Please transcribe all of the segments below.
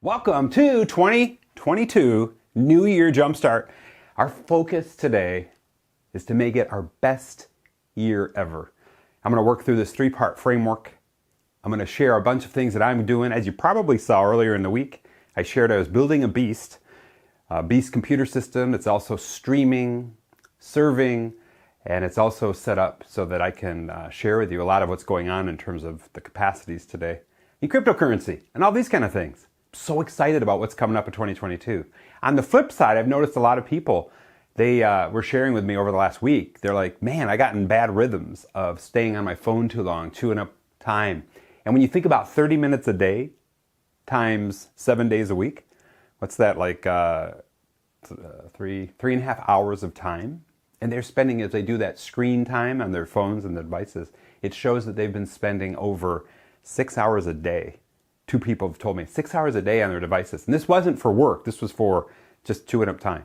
Welcome to 2022 New Year Jumpstart. Our focus today is to make it our best year ever. I'm going to work through this three-part framework. I'm going to share a bunch of things that I'm doing. As you probably saw earlier in the week, I shared I was building a Beast computer system. It's also streaming, serving, and it's also set up so that I can share with you a lot of what's going on in terms of the capacities today in cryptocurrency and all these kind of things. So excited about what's coming up in 2022. On the flip side, I've noticed a lot of people, they were sharing with me over the last week. They're like, man, I got in bad rhythms of staying on my phone too long, chewing up time. And when you think about 30 minutes a day times 7 days a week, what's that, like 3.5 hours of time? And they're spending, as they do that screen time on their phones and their devices, it shows that they've been spending over 6 hours a day. Two people have told me 6 hours a day on their devices. And this wasn't for work. This was for just chewing up time.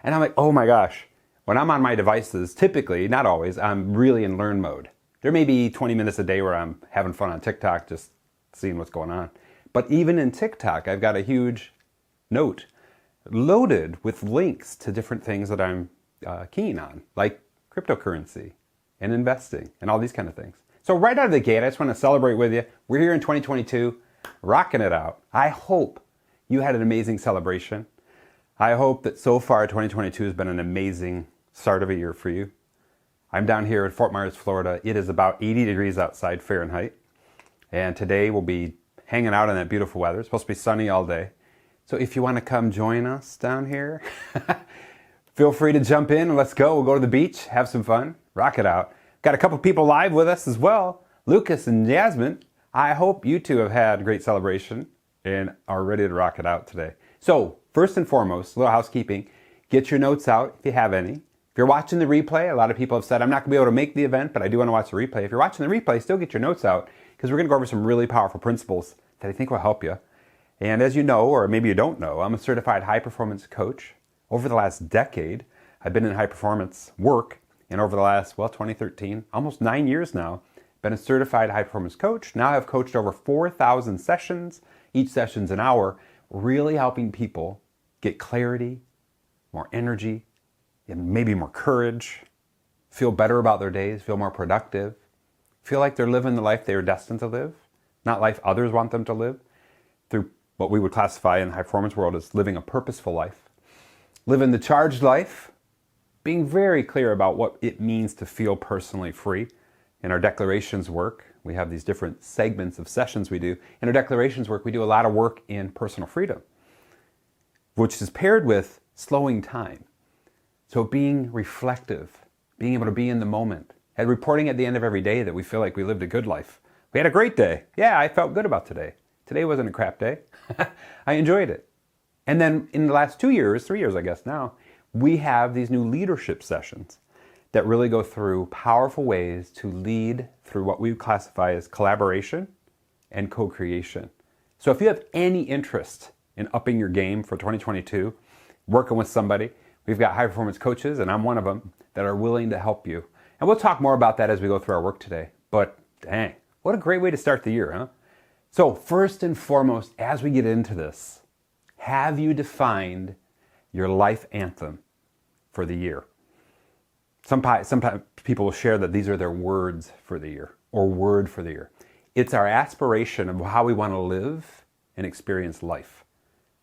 And I'm like, oh my gosh. When I'm on my devices, typically, not always, I'm really in learn mode. There may be 20 minutes a day where I'm having fun on TikTok, just seeing what's going on. But even in TikTok, I've got a huge note loaded with links to different things that I'm keen on, like cryptocurrency and investing and all these kind of things. So right out of the gate, I just want to celebrate with you. We're here in 2022, rocking it out. I hope you had an amazing celebration. I hope that so far 2022 has been an amazing start of a year for you. I'm down here in Fort Myers, Florida. It is about 80 degrees outside Fahrenheit. And today we'll be hanging out in that beautiful weather. It's supposed to be sunny all day. So if you want to come join us down here, feel free to jump in and let's go. We'll go to the beach, have some fun, rock it out. Got a couple people live with us as well, Lucas and Jasmine. I hope you two have had a great celebration and are ready to rock it out today. So first and foremost, a little housekeeping. Get your notes out if you have any. If you're watching the replay, a lot of people have said, I'm not going to be able to make the event, but I do want to watch the replay. If you're watching the replay, still get your notes out because we're going to go over some really powerful principles that I think will help you. And as you know, or maybe you don't know, I'm a certified high-performance coach. Over the last decade, I've been in high-performance work. And over the last, 2013, almost 9 years now, been a certified high-performance coach. Now I've coached over 4,000 sessions. Each session's an hour, really helping people get clarity, more energy, and maybe more courage, feel better about their days, feel more productive, feel like they're living the life they were destined to live, not life others want them to live, through what we would classify in the high-performance world as living a purposeful life, living the charged life, being very clear about what it means to feel personally free. In our declarations work, we have these different segments of sessions we do. In our declarations work, we do a lot of work in personal freedom, which is paired with slowing time. So being reflective, being able to be in the moment, and reporting at the end of every day that we feel like we lived a good life. We had a great day. Yeah, I felt good about today. Today wasn't a crap day. I enjoyed it. And then in the last 3 years I guess now, we have these new leadership sessions that really go through powerful ways to lead through what we classify as collaboration and co-creation. So if you have any interest in upping your game for 2022, working with somebody, we've got high performance coaches, and I'm one of them, that are willing to help you. And we'll talk more about that as we go through our work today. But dang, what a great way to start the year, huh? So first and foremost, as we get into this, have you defined your life anthem for the year? Sometimes people will share that these are their words for the year or word for the year. It's our aspiration of how we want to live and experience life.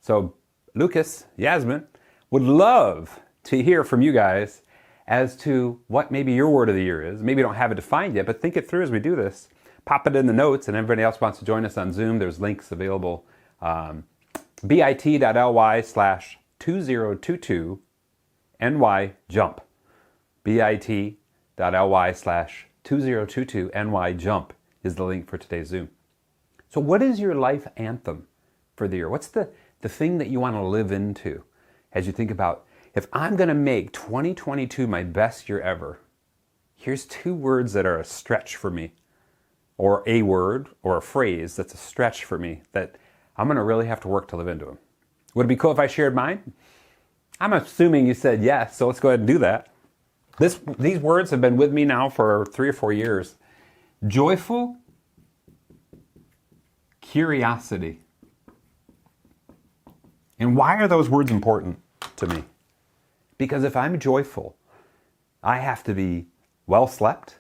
So Lucas, Yasmin, would love to hear from you guys as to what maybe your word of the year is. Maybe you don't have it defined yet, but think it through as we do this. Pop it in the notes, and everybody else wants to join us on Zoom. There's links available. bit.ly/2022 NY jump. bit.ly/2022 NY jump is the link for today's Zoom. So what is your life anthem for the year? What's the thing that you want to live into as you think about, if I'm going to make 2022 my best year ever, here's two words that are a stretch for me, or a word or a phrase that's a stretch for me that I'm going to really have to work to live into them. Would it be cool if I shared mine? I'm assuming you said yes, so let's go ahead and do that. These words have been with me now for 3 or 4 years. Joyful curiosity. And why are those words important to me? Because if I'm joyful, I have to be well slept.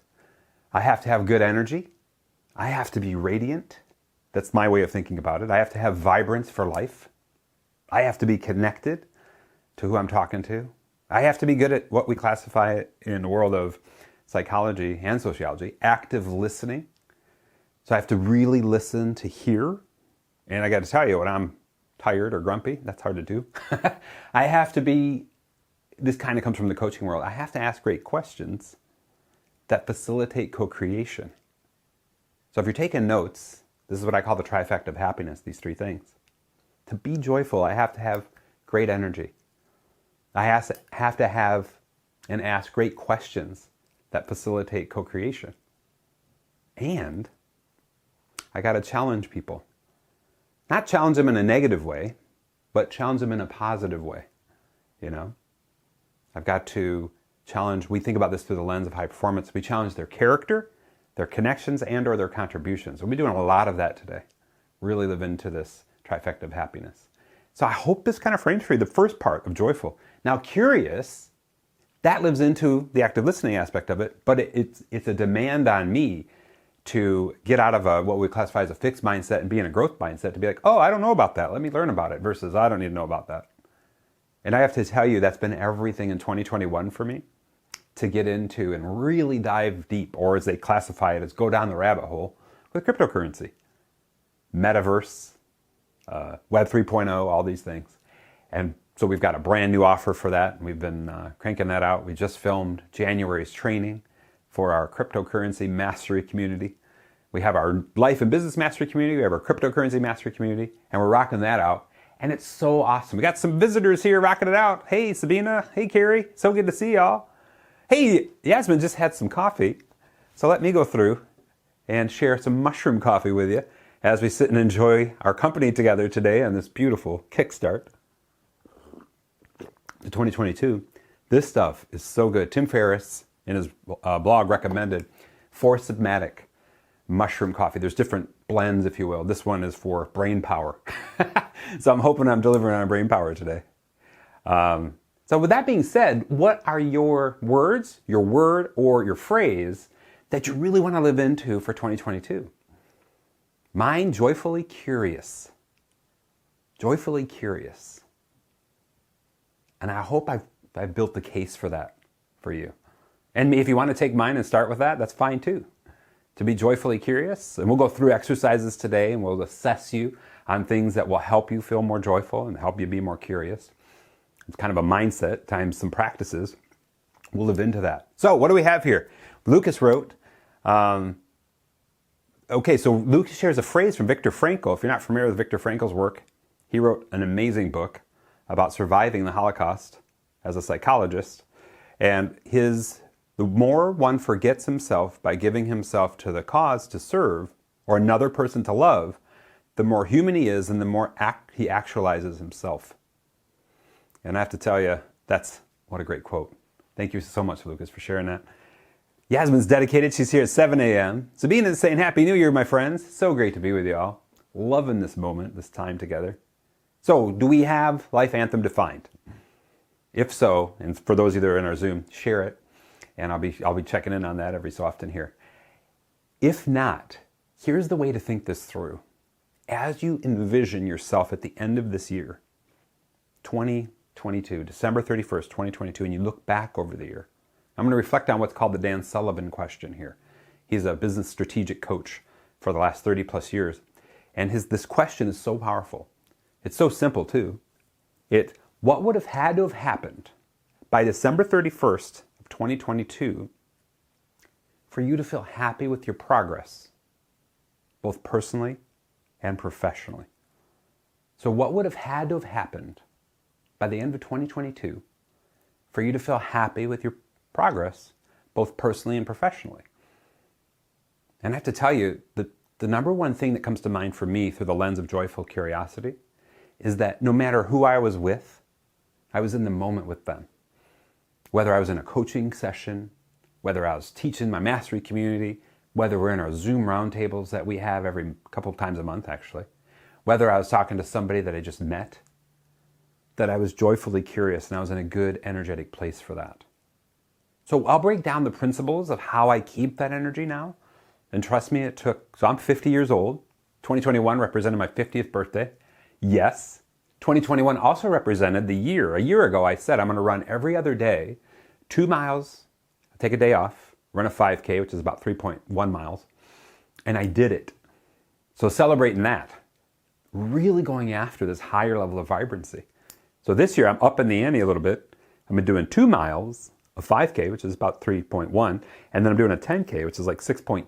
I have to have good energy. I have to be radiant. That's my way of thinking about it. I have to have vibrance for life. I have to be connected to who I'm talking to. I have to be good at what we classify in the world of psychology and sociology, active listening. So I have to really listen to hear. And I got to tell you, when I'm tired or grumpy, that's hard to do. I have to be, this kind of comes from the coaching world, I have to ask great questions that facilitate co-creation. So if you're taking notes, this is what I call the trifecta of happiness, these three things. To be joyful, I have to have great energy. I have to have and ask great questions that facilitate co-creation. And I got to challenge people. Not challenge them in a negative way, but challenge them in a positive way. You know, I've got to challenge, we think about this through the lens of high performance. We challenge their character, their connections, and or their contributions. We'll be doing a lot of that today. Really live into this trifecta of happiness. So I hope this kind of frames for you the first part of joyful. Now curious, that lives into the active listening aspect of it, but it's a demand on me to get out of what we classify as a fixed mindset and be in a growth mindset, to be like, oh, I don't know about that. Let me learn about it, versus I don't need to know about that. And I have to tell you, that's been everything in 2021 for me, to get into and really dive deep, or as they classify it, as go down the rabbit hole with cryptocurrency, metaverse, Web 3.0, all these things. And so we've got a brand new offer for that. We've been cranking that out. We just filmed January's training for our cryptocurrency mastery community. We have our life and business mastery community. We have our cryptocurrency mastery community, and we're rocking that out. And it's so awesome. We got some visitors here rocking it out. Hey, Sabina. Hey, Carrie. So good to see y'all. Hey, Yasmin just had some coffee. So let me go through and share some mushroom coffee with you as we sit and enjoy our company together today on this beautiful kickstart to 2022. This stuff is so good. Tim Ferriss, in his blog, recommended 4-Sigmatic mushroom coffee. There's different blends, if you will. This one is for brain power. So I'm hoping I'm delivering on brain power today. So with that being said, what are your words, your word, or your phrase that you really want to live into for 2022? Mine, joyfully curious. Joyfully curious. And I hope I've built the case for that for you. And if you want to take mine and start with that, that's fine too. To be joyfully curious. And we'll go through exercises today and we'll assess you on things that will help you feel more joyful and help you be more curious. It's kind of a mindset times some practices. We'll live into that. So what do we have here? Lucas wrote, okay, so Lucas shares a phrase from Viktor Frankl. If you're not familiar with Viktor Frankl's work, he wrote an amazing book about surviving the Holocaust as a psychologist. And the more one forgets himself by giving himself to the cause to serve, or another person to love, the more human he is and the more he actualizes himself. And I have to tell you, what a great quote. Thank you so much, Lucas, for sharing that. Yasmin's dedicated. She's here at 7 a.m. Sabina's saying Happy New Year, my friends. So great to be with you all. Loving this moment, this time together. So, do we have Life Anthem defined? If so, and for those of you that are in our Zoom, share it. And I'll be checking in on that every so often here. If not, here's the way to think this through. As you envision yourself at the end of this year, 2022, December 31st, 2022, and you look back over the year, I'm going to reflect on what's called the Dan Sullivan question here. He's a business strategic coach for the last 30 plus years. And this question is so powerful. It's so simple too. What would have had to have happened by December 31st of 2022 for you to feel happy with your progress, both personally and professionally? So what would have had to have happened by the end of 2022 for you to feel happy with your progress, both personally and professionally? And I have to tell you, the number one thing that comes to mind for me through the lens of joyful curiosity is that no matter who I was with, I was in the moment with them. Whether I was in a coaching session, whether I was teaching my mastery community, whether we're in our Zoom roundtables that we have every couple of times a month actually, whether I was talking to somebody that I just met, that I was joyfully curious and I was in a good energetic place for that. So I'll break down the principles of how I keep that energy now. And trust me, so I'm 50 years old. 2021 represented my 50th birthday. Yes, 2021 also represented the year. A year ago, I said I'm going to run every other day, 2 miles, take a day off, run a 5K, which is about 3.1 miles. And I did it. So celebrating that, really going after this higher level of vibrancy. So this year, I'm up in the ante a little bit. I've been doing 2 miles, a 5K, which is about 3.1, and then I'm doing a 10K, which is like 6.2.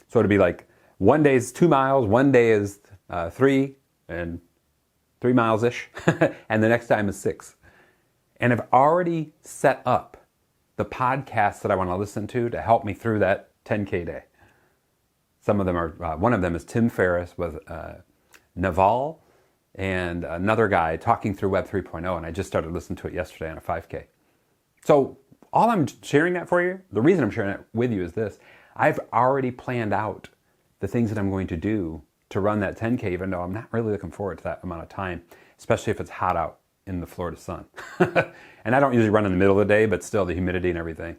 So it'd be like one day is 2 miles, one day is 3 miles-ish, and the next time is 6. And I've already set up the podcasts that I want to listen to help me through that 10K day. Some of them are, one of them is Tim Ferriss with Naval and another guy talking through Web 3.0, and I just started listening to it yesterday on a 5K. So all I'm sharing that for you, the reason I'm sharing it with you is this. I've already planned out the things that I'm going to do to run that 10K, even though I'm not really looking forward to that amount of time, especially if it's hot out in the Florida sun. And I don't usually run in the middle of the day, but still the humidity and everything.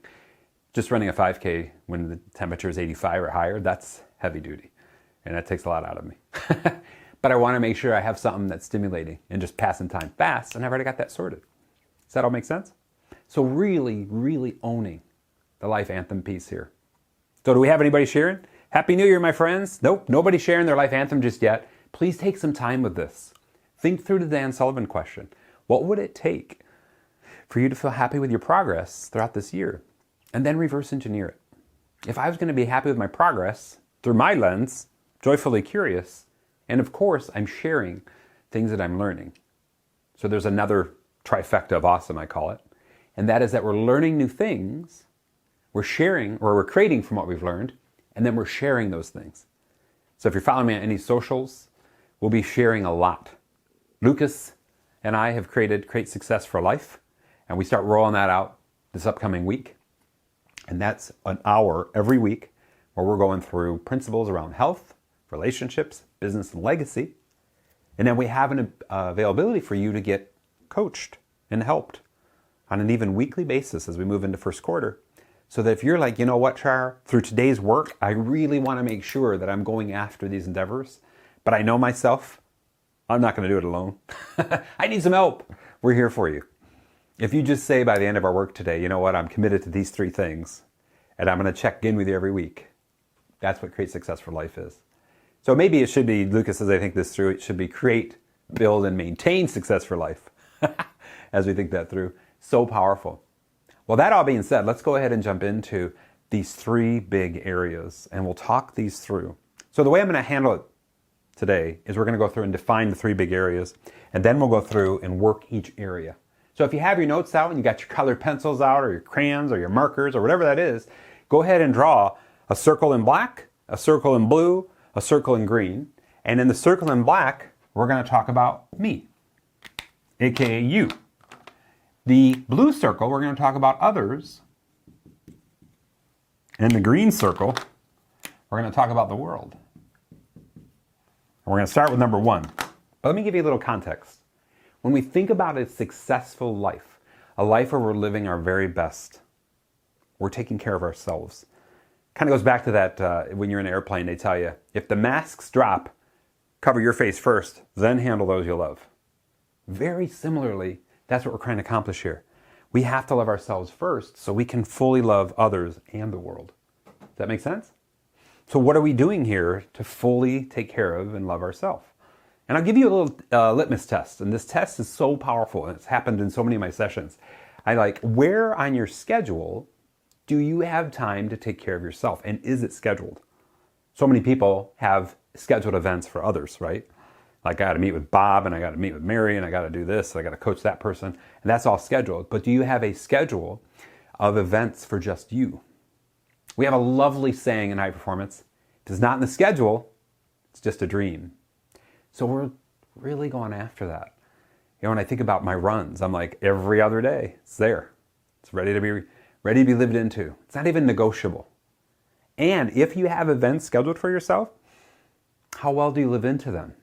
Just running a 5K when the temperature is 85 or higher, that's heavy duty. And that takes a lot out of me. But I want to make sure I have something that's stimulating and just passing time fast, and I've already got that sorted. Does that all make sense? So really, really owning the life anthem piece here. So do we have anybody sharing? Happy New Year, my friends. Nope, nobody's sharing their life anthem just yet. Please take some time with this. Think through the Dan Sullivan question. What would it take for you to feel happy with your progress throughout this year? And then reverse engineer it. If I was going to be happy with my progress through my lens, joyfully curious, and of course, I'm sharing things that I'm learning. So there's another trifecta of awesome, I call it. And that is that we're learning new things, we're sharing, or we're creating from what we've learned, and then we're sharing those things. So if you're following me on any socials, we'll be sharing a lot. Lucas and I have created Create Success for Life, and we start rolling that out this upcoming week. And that's an hour every week where we're going through principles around health, relationships, business, and legacy. And then we have an availability for you to get coached and helped on an even weekly basis as we move into first quarter. So that if you're like, you know what, Char, through today's work, I really want to make sure that I'm going after these endeavors, but I know myself, I'm not going to do it alone. I need some help. We're here for you. If you just say by the end of our work today, you know what, I'm committed to these 3 things, and I'm going to check in with you every week. That's what Create Success for Life is. So maybe it should be, Lucas, as I think this through, it should be create, build, and maintain success for life. As we think that through. So powerful. Well, that all being said, let's go ahead and jump into these 3 big areas, and we'll talk these through. So the way I'm going to handle it today is we're going to go through and define the 3 big areas, and then we'll go through and work each area. So if you have your notes out and you got your colored pencils out or your crayons or your markers or whatever that is, go ahead and draw a circle in black, a circle in blue, a circle in green. And in the circle in black, we're going to talk about me, aka you. The blue circle, we're going to talk about others. And the green circle, we're going to talk about the world. And we're going to start with number 1. But let me give you a little context. When we think about a successful life, a life where we're living our very best, we're taking care of ourselves. Kind of goes back to that when you're in an airplane, they tell you, if the masks drop, cover your face first, then handle those you love. Very similarly, that's what we're trying to accomplish here. We have to love ourselves first so we can fully love others and the world. Does that make sense? So what are we doing here to fully take care of and love ourselves? And I'll give you a little litmus test. And this test is so powerful, and it's happened in so many of my sessions. Where on your schedule do you have time to take care of yourself? And is it scheduled? So many people have scheduled events for others, right? Like I got to meet with Bob, and I got to meet with Mary, and I got to do this, I got to coach that person. And that's all scheduled. But do you have a schedule of events for just you? We have a lovely saying in high performance. If it's not in the schedule, it's just a dream. So we're really going after that. You know, when I think about my runs, I'm like, every other day, it's there. It's ready to be lived into. It's not even negotiable. And if you have events scheduled for yourself, how well do you live into them?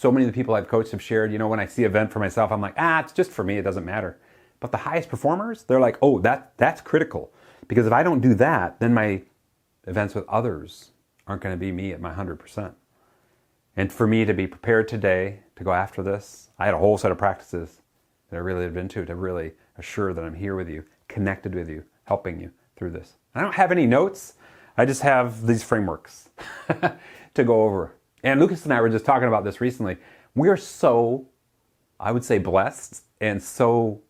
So many of the people I've coached have shared, when I see an event for myself, I'm like, it's just for me, it doesn't matter. But the highest performers, they're like, oh, that's critical. Because if I don't do that, then my events with others aren't going to be me at my 100%. And for me to be prepared today to go after this, I had a whole set of practices that I really lived into to really assure that I'm here with you, connected with you, helping you through this. I don't have any notes. I just have these frameworks to go over. And Lucas and I were just talking about this recently. We are so, I would say, blessed and so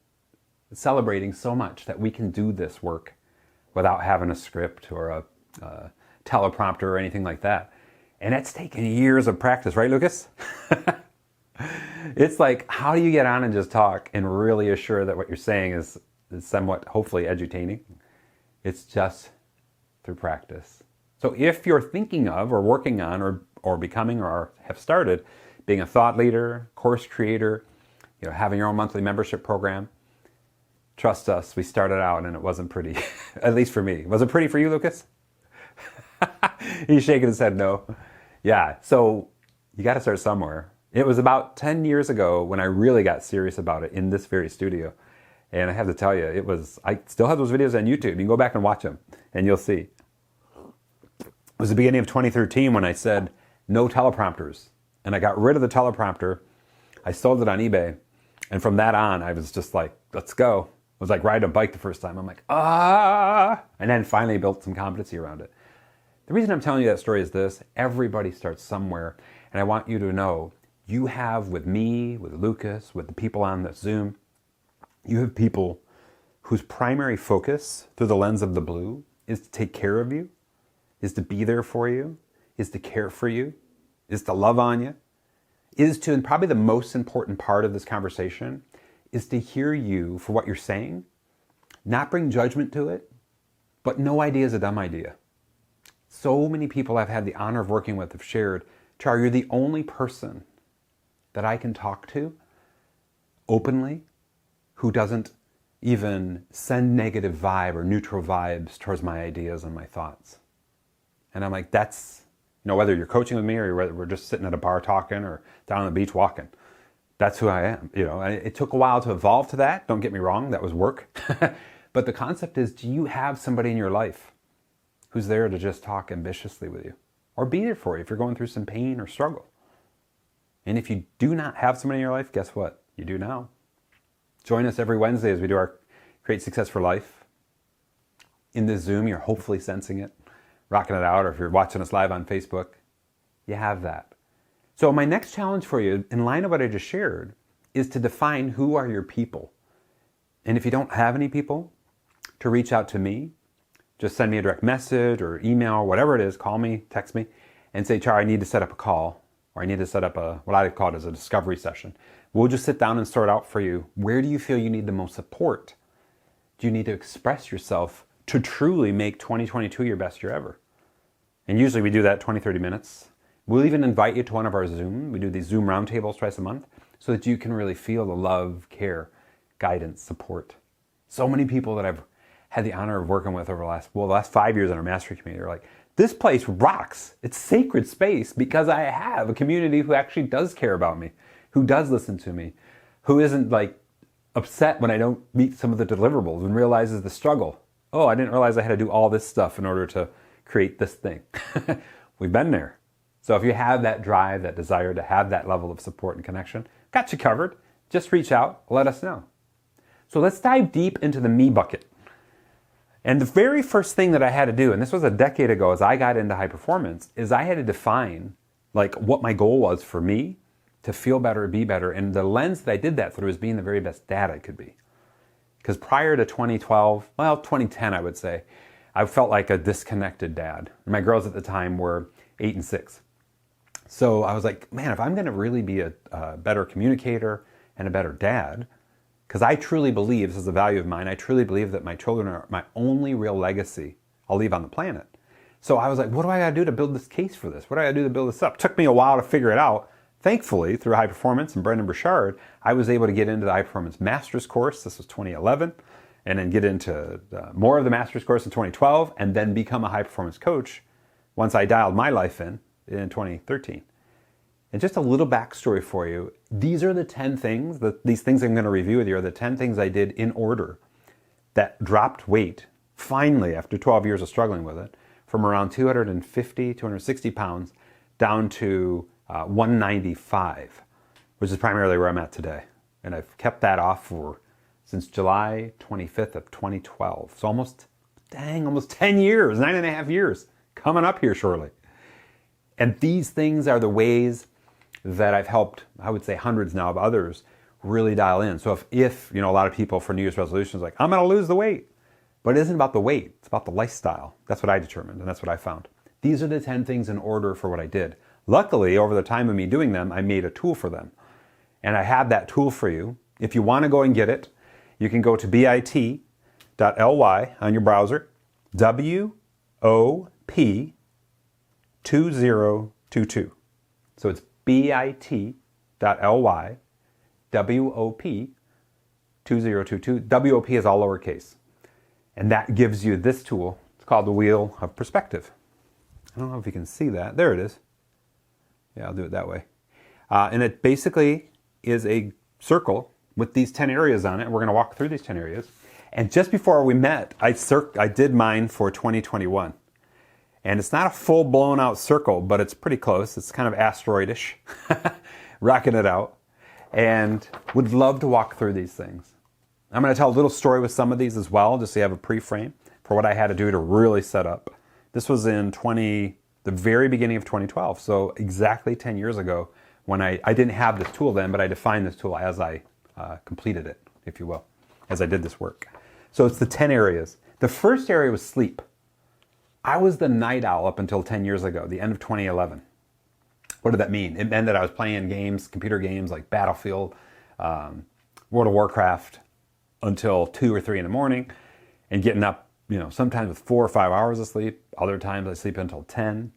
celebrating so much that we can do this work without having a script or a teleprompter or anything like that. And it's taken years of practice, right, Lucas? It's like, how do you get on and just talk and really assure that what you're saying is somewhat, hopefully, edutaining? It's just through practice. So if you're thinking of or working on or becoming or have started being a thought leader, course creator, having your own monthly membership program, trust us, we started out and it wasn't pretty, at least for me. Was it pretty for you, Lucas? He's shaking his head no. Yeah, so you got to start somewhere. It was about 10 years ago when I really got serious about it in this very studio. And I have to tell you, I still have those videos on YouTube. You can go back and watch them and you'll see. It was the beginning of 2013 when I said no teleprompters. And I got rid of the teleprompter. I sold it on eBay. And from that on, I was just like, let's go. It was like riding a bike the first time. I'm like, And then finally built some competency around it. The reason I'm telling you that story is this. Everybody starts somewhere. And I want you to know, you have with me, with Lucas, with the people on the Zoom, you have people whose primary focus through the lens of the blue is to take care of you, is to be there for you, is to care for you, is to love on you, is to, and probably the most important part of this conversation, is to hear you for what you're saying, not bring judgment to it, but no idea is a dumb idea. So many people I've had the honor of working with have shared, Char, you're the only person that I can talk to openly who doesn't even send negative vibe or neutral vibes towards my ideas and my thoughts. And I'm like, that's, whether you're coaching with me or we're just sitting at a bar talking or down on the beach walking, that's who I am. And it took a while to evolve to that. Don't get me wrong, that was work. But the concept is, do you have somebody in your life who's there to just talk ambitiously with you or be there for you if you're going through some pain or struggle? And if you do not have somebody in your life, guess what? You do now. Join us every Wednesday as we do our Create Success for Life. In this Zoom, you're hopefully sensing it, rocking it out, or if you're watching us live on Facebook, you have that. So my next challenge for you, in line of what I just shared, is to define who are your people. And if you don't have any people, to reach out to me, just send me a direct message or email or whatever it is, call me, text me, and say, Char, I need to set up a call, or I need to set up what I call it as a discovery session. We'll just sit down and sort out for you, where do you feel you need the most support? Do you need to express yourself to truly make 2022 your best year ever? And usually we do that 20, 30 minutes. We'll even invite you to one of our Zoom. We do these Zoom roundtables twice a month so that you can really feel the love, care, guidance, support. So many people that I've had the honor of working with over the last 5 years in our mastery community are like, this place rocks. It's sacred space because I have a community who actually does care about me, who does listen to me, who isn't like upset when I don't meet some of the deliverables and realizes the struggle. Oh, I didn't realize I had to do all this stuff in order to create this thing. We've been there. So if you have that drive, that desire to have that level of support and connection, got you covered. Just reach out, let us know. So let's dive deep into the me bucket. And the very first thing that I had to do, and this was a decade ago as I got into high performance, is I had to define like what my goal was for me to feel better, be better. And the lens that I did that through is being the very best dad I could be. Because prior to 2010, I would say, I felt like a disconnected dad. My girls at the time were 8 and 6. So I was like, man, if I'm going to really be a better communicator and a better dad, because I truly believe, this is a value of mine, I truly believe that my children are my only real legacy I'll leave on the planet. So I was like, what do I got to do to build this case for this? What do I got to do to build this up? It took me a while to figure it out. Thankfully, through High Performance and Brendan Burchard, I was able to get into the High Performance Master's course. This was 2011. And then get into more of the Master's course in 2012, and then become a high performance coach once I dialed my life in 2013. And just a little backstory for you. These are the 10 things, these things I'm going to review with you are the 10 things I did in order that dropped weight, finally, after 12 years of struggling with it, from around 250, 260 pounds down to 195, which is primarily where I'm at today. And I've kept that off since July 25th of 2012. So almost 10 years, 9.5 years, coming up here shortly. And these things are the ways that I've helped, I would say hundreds now of others, really dial in. So if a lot of people for New Year's resolutions like, I'm going to lose the weight. But it isn't about the weight, it's about the lifestyle. That's what I determined, and that's what I found. These are the 10 things in order for what I did. Luckily, over the time of me doing them, I made a tool for them. And I have that tool for you. If you want to go and get it, you can go to bit.ly on your browser, WOP2022. So it's bit.ly, WOP2022. WOP is all lowercase. And that gives you this tool. It's called the Wheel of Perspective. I don't know if you can see that. There it is. Yeah, I'll do it that way. And it basically is a circle with these 10 areas on it. We're going to walk through these 10 areas. And just before we met, I did mine for 2021. And it's not a full blown out circle, but it's pretty close. It's kind of asteroidish, rocking it out. And would love to walk through these things. I'm going to tell a little story with some of these as well, just so you have a pre-frame for what I had to do to really set up. This was in the very beginning of 2012, so exactly 10 years ago when I didn't have this tool then, but I defined this tool as I completed it, if you will, as I did this work. So it's the 10 areas. The first area was sleep. I was the night owl up until 10 years ago, the end of 2011. What did that mean? It meant that I was playing games, computer games like Battlefield, World of Warcraft, until 2 or 3 in the morning and getting up, sometimes with 4 or 5 hours of sleep. Other times I sleep until 10,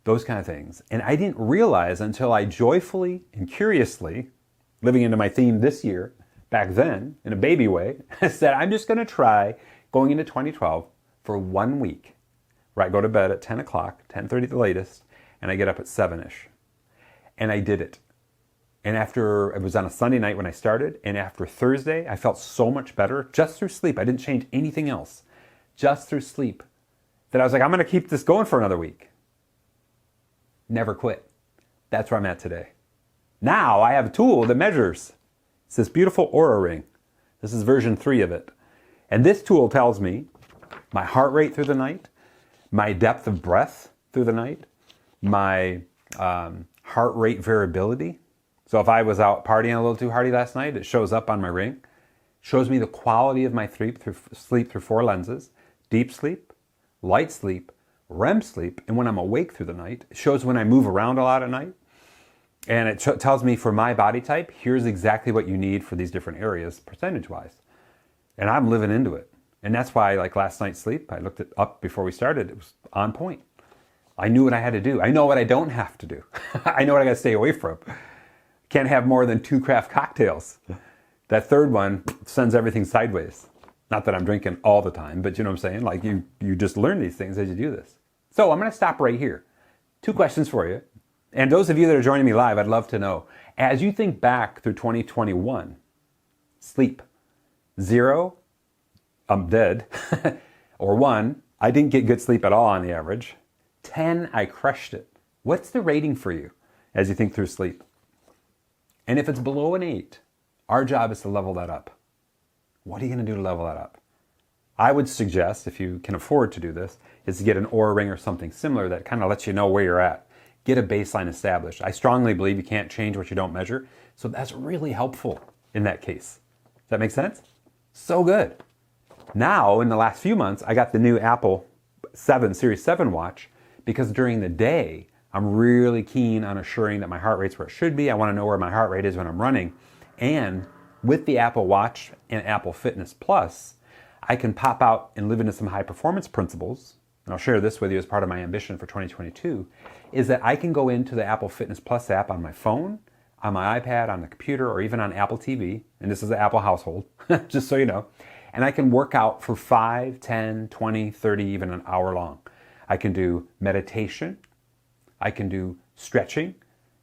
those kind of things. And I didn't realize until I joyfully and curiously, living into my theme this year, back then, in a baby way, I said, I'm just going to try going into 2012 for 1 week, where I go to bed at 10 o'clock, 10:30 at the latest, and I get up at 7-ish. And I did it. And it was on a Sunday night when I started, and after Thursday, I felt so much better just through sleep. I didn't change anything else, just through sleep, that I was like, I'm going to keep this going for another week. Never quit. That's where I'm at today. Now I have a tool that measures. It's this beautiful Oura ring. This is version 3 of it. And this tool tells me my heart rate through the night, my depth of breath through the night, my heart rate variability. So if I was out partying a little too hardy last night, it shows up on my ring. Shows me the quality of my sleep through 4 lenses: deep sleep, light sleep, REM sleep, and when I'm awake through the night. It shows when I move around a lot at night. And it tells me for my body type, here's exactly what you need for these different areas percentage-wise. And I'm living into it. And that's why, like last night's sleep, I looked it up before we started. It was on point. I knew what I had to do. I know what I don't have to do. I know what I got to stay away from. Can't have more than 2 craft cocktails. That third one sends everything sideways. Not that I'm drinking all the time, but you know what I'm saying? Like you just learn these things as you do this. So I'm going to stop right here. 2 questions for you. And those of you that are joining me live, I'd love to know, as you think back through 2021, sleep, 0, I'm dead, or 1, I didn't get good sleep at all on the average, 10, I crushed it. What's the rating for you as you think through sleep? And if it's below an 8, our job is to level that up. What are you going to do to level that up? I would suggest, if you can afford to do this, is to get an Oura ring or something similar that kind of lets you know where you're at. Get a baseline established. I strongly believe you can't change what you don't measure, so that's really helpful in that case. Does that make sense? So good. Now, in the last few months, I got the new Apple 7, Series 7 watch, because during the day, I'm really keen on assuring that my heart rate's where it should be. I want to know where my heart rate is when I'm running. And with the Apple Watch and Apple Fitness Plus, I can pop out and live into some high performance principles. And I'll share this with you as part of my ambition for 2022, is that I can go into the Apple Fitness Plus app on my phone, on my iPad, on the computer, or even on Apple TV. And this is the Apple household, just so you know. And I can work out for 5, 10, 20, 30, even an hour long. I can do meditation. I can do stretching,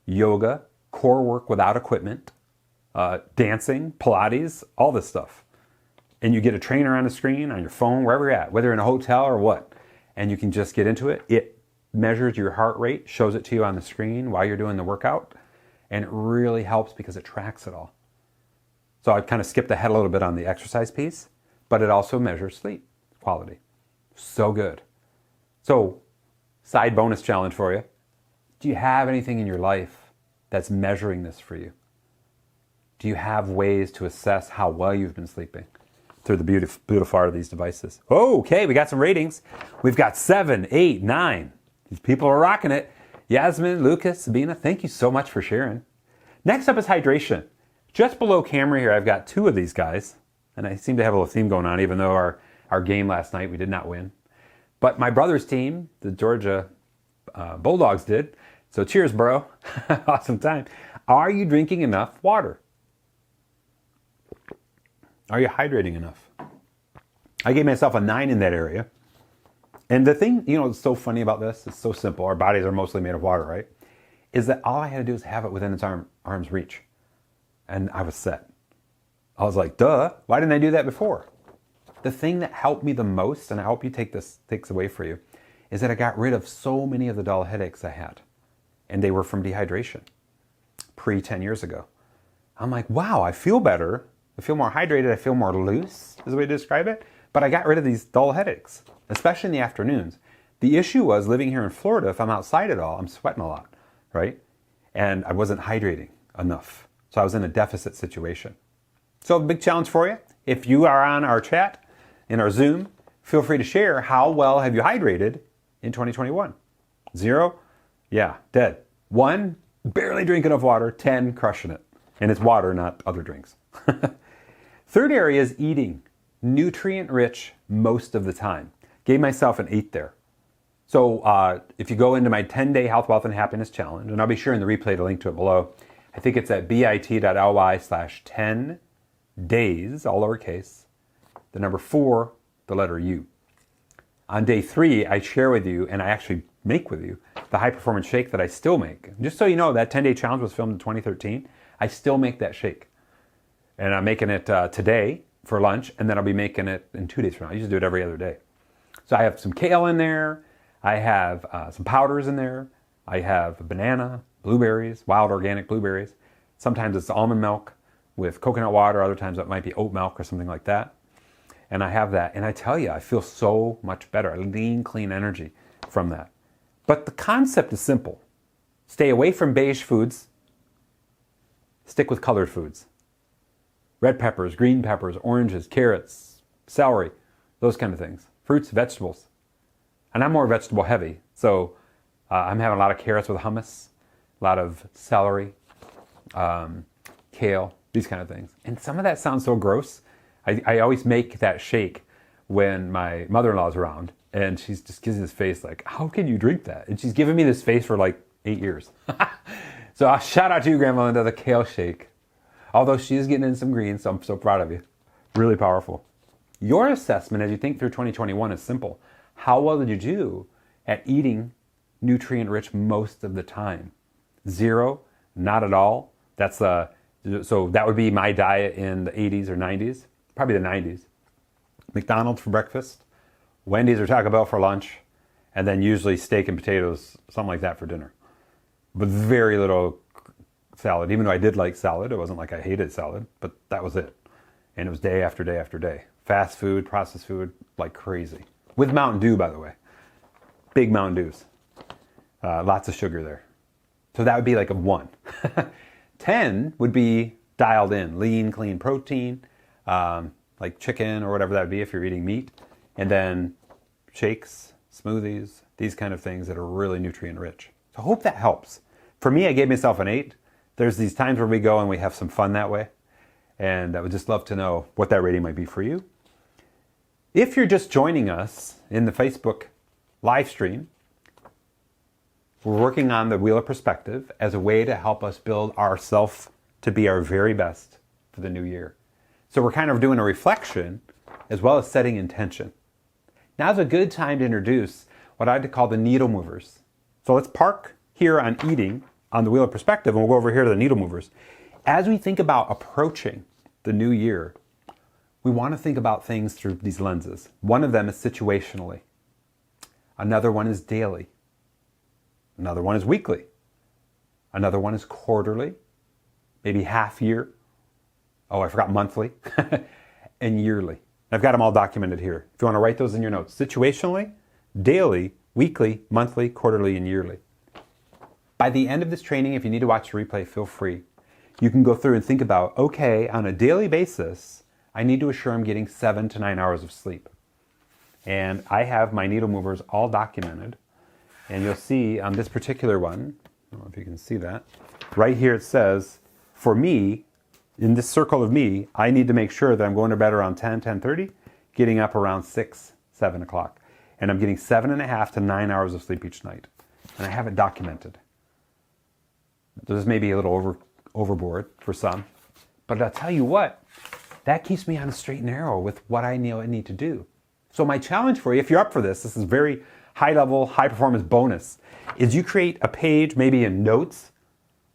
yoga, core work without equipment, dancing, Pilates, all this stuff. And you get a trainer on the screen, on your phone, wherever you're at, whether in a hotel or what, and you can just get into it. It measures your heart rate, shows it to you on the screen while you're doing the workout, and it really helps because it tracks it all. So I kind of skipped ahead a little bit on the exercise piece, but it also measures sleep quality. So good. So, side bonus challenge for you. Do you have anything in your life that's measuring this for you? Do you have ways to assess how well you've been sleeping through the beautiful art of these devices? Okay, we got some ratings. We've got 7, 8, 9. These people are rocking it. Yasmin, Lucas, Sabina, thank you so much for sharing. Next up is hydration. Just below camera here, I've got 2 of these guys. And I seem to have a little theme going on, even though our game last night, we did not win. But my brother's team, the Georgia Bulldogs, did. So cheers, bro. Awesome time. Are you drinking enough water? Are you hydrating enough? I gave myself a 9 in that area. And the thing, it's so funny about this, it's so simple. Our bodies are mostly made of water, right? Is that all I had to do is have it within its arm's reach. And I was set. I was like, duh, why didn't I do that before? The thing that helped me the most, and I hope you takes away for you, is that I got rid of so many of the dull headaches I had. And they were from dehydration, pre-10 years ago. I'm like, wow, I feel better. I feel more hydrated. I feel more loose, is the way to describe it. But I got rid of these dull headaches, especially in the afternoons. The issue was living here in Florida, if I'm outside at all, I'm sweating a lot, right? And I wasn't hydrating enough. So I was in a deficit situation. So a big challenge for you. If you are on our chat, in our Zoom, feel free to share how well have you hydrated in 2021. 0, yeah, dead. 1, barely drinking enough water. 10, crushing it. And it's water, not other drinks. Third area is eating. Nutrient rich most of the time. Gave myself an 8 there. So if you go into my 10-day Health, Wealth, and Happiness Challenge, and I'll be sure in the replay to link to it below. I think it's at bit.ly/10 days, all lowercase, the number 4, the letter U. On day 3, I share with you, and I actually make with you, the high performance shake that I still make. Just so you know, that 10-day challenge was filmed in 2013. I still make that shake. And I'm making it today for lunch, and then I'll be making it in 2 days from now. I usually do it every other day. So I have some kale in there. I have some powders in there. I have banana, blueberries, wild organic blueberries. Sometimes it's almond milk with coconut water. Other times it might be oat milk or something like that. And I have that. And I tell you, I feel so much better. Lean, clean energy from that. But the concept is simple. Stay away from beige foods. Stick with colored foods. Red peppers, green peppers, oranges, carrots, celery, those kind of things. Fruits, vegetables. And I'm more vegetable heavy. So I'm having a lot of carrots with hummus, a lot of celery, kale, these kind of things. And some of that sounds so gross. I always make that shake when my mother-in-law is around. And she's just gives me this face like, how can you drink that? And she's given me this face for like 8 years. So shout out to you, Grandma Linda, the kale shake. Although she is getting in some greens, so I'm so proud of you. Really powerful. Your assessment as you think through 2021 is simple. How well did you do at eating nutrient-rich most of the time? 0, not at all. So that would be my diet in the 80s or 90s, probably the 90s. McDonald's for breakfast, Wendy's or Taco Bell for lunch, and then usually steak and potatoes, something like that for dinner. But very little salad. Even though I did like salad, it wasn't like I hated salad, but that was it. And it was day after day after day. Fast food, processed food, like crazy. With Mountain Dew, by the way. Big Mountain Dews. Lots of sugar there. So that would be like a 1. 10 would be dialed in. Lean, clean protein, like chicken or whatever that would be if you're eating meat. And then shakes, smoothies, these kind of things that are really nutrient rich. So I hope that helps. For me, I gave myself an 8. There's these times where we go and we have some fun that way. And I would just love to know what that rating might be for you. If you're just joining us in the Facebook live stream, we're working on the Wheel of Perspective as a way to help us build ourselves to be our very best for the new year. So we're kind of doing a reflection as well as setting intention. Now's a good time to introduce what I'd call the needle movers. So let's park here on eating on the wheel of perspective, and we'll go over here to the needle movers. As we think about approaching the new year, we want to think about things through these lenses. One of them is situationally. Another one is daily. Another one is weekly. Another one is quarterly, maybe half year. Oh, I forgot monthly. And yearly. I've got them all documented here. If you want to write those in your notes. Situationally, daily, weekly, monthly, quarterly, and yearly. By the end of this training, if you need to watch the replay, feel free. You can go through and think about, okay, on a daily basis, I need to assure I'm getting 7 to 9 hours of sleep. And I have my needle movers all documented. And you'll see on this particular one, I don't know if you can see that, right here it says, for me, in this circle of me, I need to make sure that I'm going to bed around 10, 10:30, getting up around 6, 7 o'clock. And I'm getting 7.5 to 9 hours of sleep each night. And I have it documented. This may be a little overboard for some, but I'll tell you what, that keeps me on a straight and narrow with what I need to do. So my challenge for you, if you're up for this is very high level, high performance bonus, is you create a page, maybe in notes,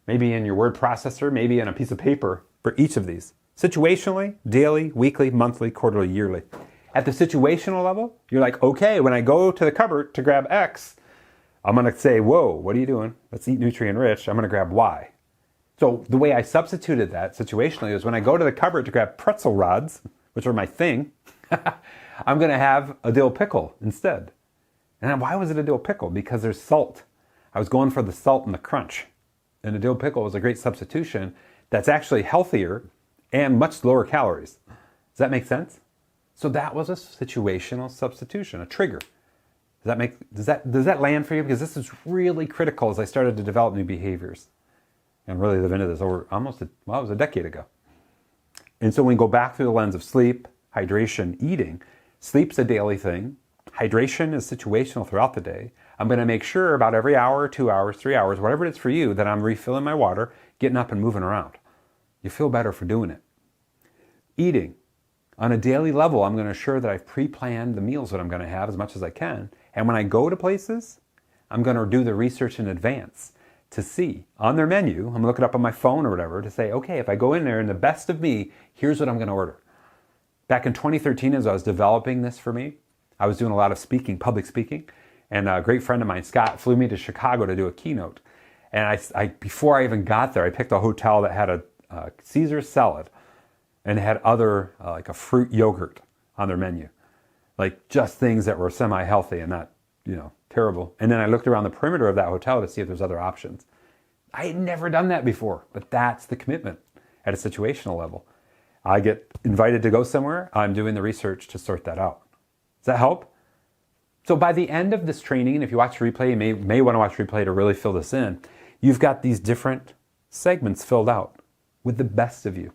maybe in your word processor, maybe in a piece of paper for each of these. Situationally, daily, weekly, monthly, quarterly, yearly. At the situational level, you're like, okay, when I go to the cupboard to grab X, I'm going to say, whoa, what are you doing? Let's eat nutrient rich. I'm going to grab Y. So the way I substituted that situationally is when I go to the cupboard to grab pretzel rods, which are my thing, I'm going to have a dill pickle instead. And why was it a dill pickle? Because there's salt. I was going for the salt and the crunch. And a dill pickle was a great substitution that's actually healthier and much lower calories. Does that make sense? So that was a situational substitution, a trigger. Does that land for you? Because this is really critical as I started to develop new behaviors and really live into this over it was a decade ago. And so when we go back through the lens of sleep, hydration, eating, sleep's a daily thing. Hydration is situational throughout the day. I'm going to make sure about every hour, 2 hours, 3 hours, whatever it is for you, that I'm refilling my water, getting up and moving around. You feel better for doing it. Eating. On a daily level, I'm going to assure that I've pre-planned the meals that I'm going to have as much as I can. And when I go to places, I'm going to do the research in advance to see on their menu, I'm going to look it up on my phone or whatever, to say, okay, if I go in there and the best of me, here's what I'm going to order. Back in 2013, as I was developing this for me, I was doing a lot of speaking, public speaking, and a great friend of mine, Scott, flew me to Chicago to do a keynote. And I before I even got there, I picked a hotel that had a Caesar salad and had other, like a fruit yogurt on their menu. Like just things that were semi-healthy and not, terrible. And then I looked around the perimeter of that hotel to see if there's other options. I had never done that before, but that's the commitment at a situational level. I get invited to go somewhere, I'm doing the research to sort that out. Does that help? So by the end of this training, and if you watch the replay, you may want to watch the replay to really fill this in, you've got these different segments filled out with the best of you.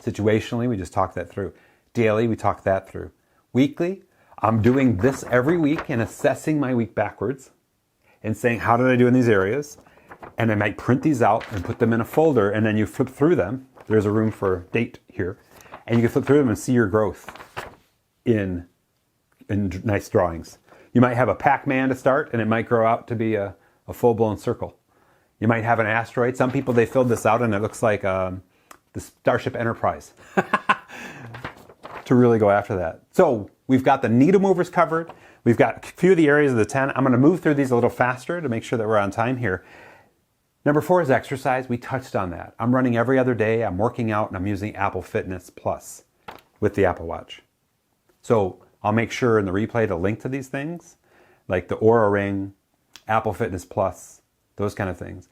Situationally, we just talked that through. Daily, we talked that through. Weekly, I'm doing this every week and assessing my week backwards and saying, how did I do in these areas? And I might print these out and put them in a folder, and then you flip through them. There's a room for date here. And you can flip through them and see your growth in nice drawings. You might have a Pac-Man to start, and it might grow out to be a full-blown circle. You might have an asteroid. Some people, they filled this out, and it looks like the Starship Enterprise to really go after that. So we've got the needle movers covered. We've got a few of the areas of the 10. I'm going to move through these a little faster to make sure that we're on time here. Number 4 is exercise. We touched on that. I'm running every other day. I'm working out, and I'm using Apple Fitness Plus with the Apple Watch. So I'll make sure in the replay to link to these things, like the Oura Ring, Apple Fitness Plus, those kind of things.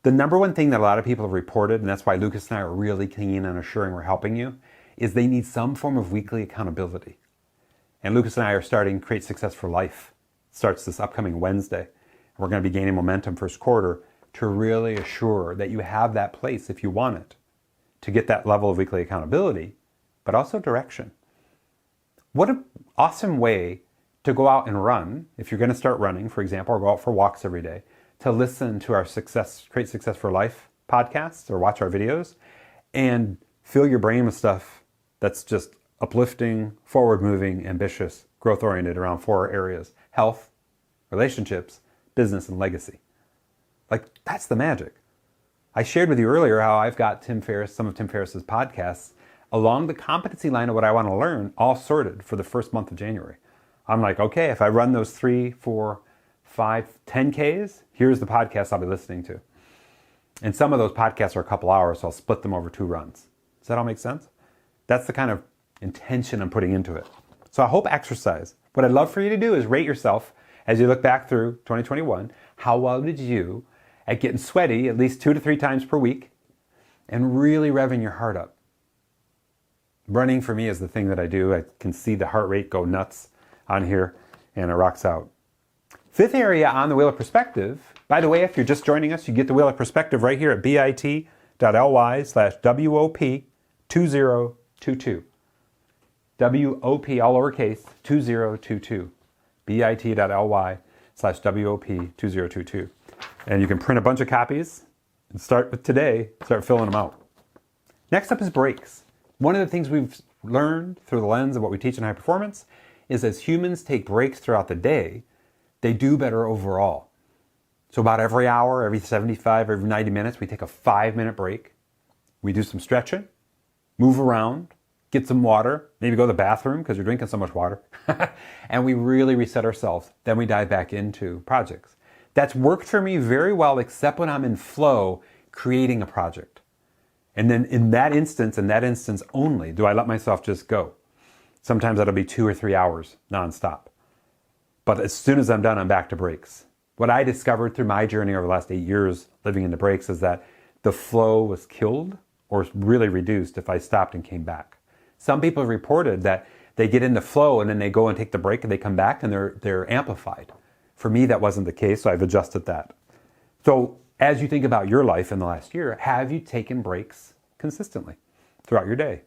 The number one thing that a lot of people have reported, and that's why Lucas and I are really keen on assuring we're helping you, is they need some form of weekly accountability. And Lucas and I are starting Create Success for Life. It starts this upcoming Wednesday. And we're going to be gaining momentum first quarter to really assure that you have that place if you want it, to get that level of weekly accountability, but also direction. What an awesome way to go out and run, if you're going to start running, for example, or go out for walks every day, to listen to our Create Success for Life podcasts or watch our videos and fill your brain with stuff that's just uplifting, forward-moving, ambitious, growth-oriented around 4 areas: health, relationships, business, and legacy. Like, that's the magic. I shared with you earlier how I've got some of Tim Ferriss's podcasts along the competency line of what I want to learn, all sorted for the first month of January. I'm like, okay, if I run those 3, 4, 5, 10Ks, here's the podcast I'll be listening to. And some of those podcasts are a couple hours, so I'll split them over 2 runs. Does that all make sense? That's the kind of intention I'm putting into it. So I hope exercise. What I'd love for you to do is rate yourself as you look back through 2021. How well did you at getting sweaty at least 2 to 3 times per week and really revving your heart up? Running for me is the thing that I do. I can see the heart rate go nuts on here and it rocks out. 5th area on the Wheel of Perspective. By the way, if you're just joining us, you get the Wheel of Perspective right here at bit.ly/WOP2022. WOP, all lowercase, 2022. bit.ly/WOP2022. And you can print a bunch of copies and start with today, start filling them out. Next up is breaks. One of the things we've learned through the lens of what we teach in high performance is as humans take breaks throughout the day, they do better overall. So about every hour, every 75, every 90 minutes, we take a 5-minute break. We do some stretching, move around, get some water, maybe go to the bathroom because you're drinking so much water, and we really reset ourselves. Then we dive back into projects. That's worked for me very well, except when I'm in flow creating a project. And then in that instance only, do I let myself just go. Sometimes that'll be 2 or 3 hours nonstop. But as soon as I'm done, I'm back to breaks. What I discovered through my journey over the last 8 years living in the breaks is that the flow was killed or really reduced if I stopped and came back. Some people have reported that they get into flow and then they go and take the break and they come back and they're amplified. For me, that wasn't the case, so I've adjusted that. So as you think about your life in the last year, have you taken breaks consistently throughout your day?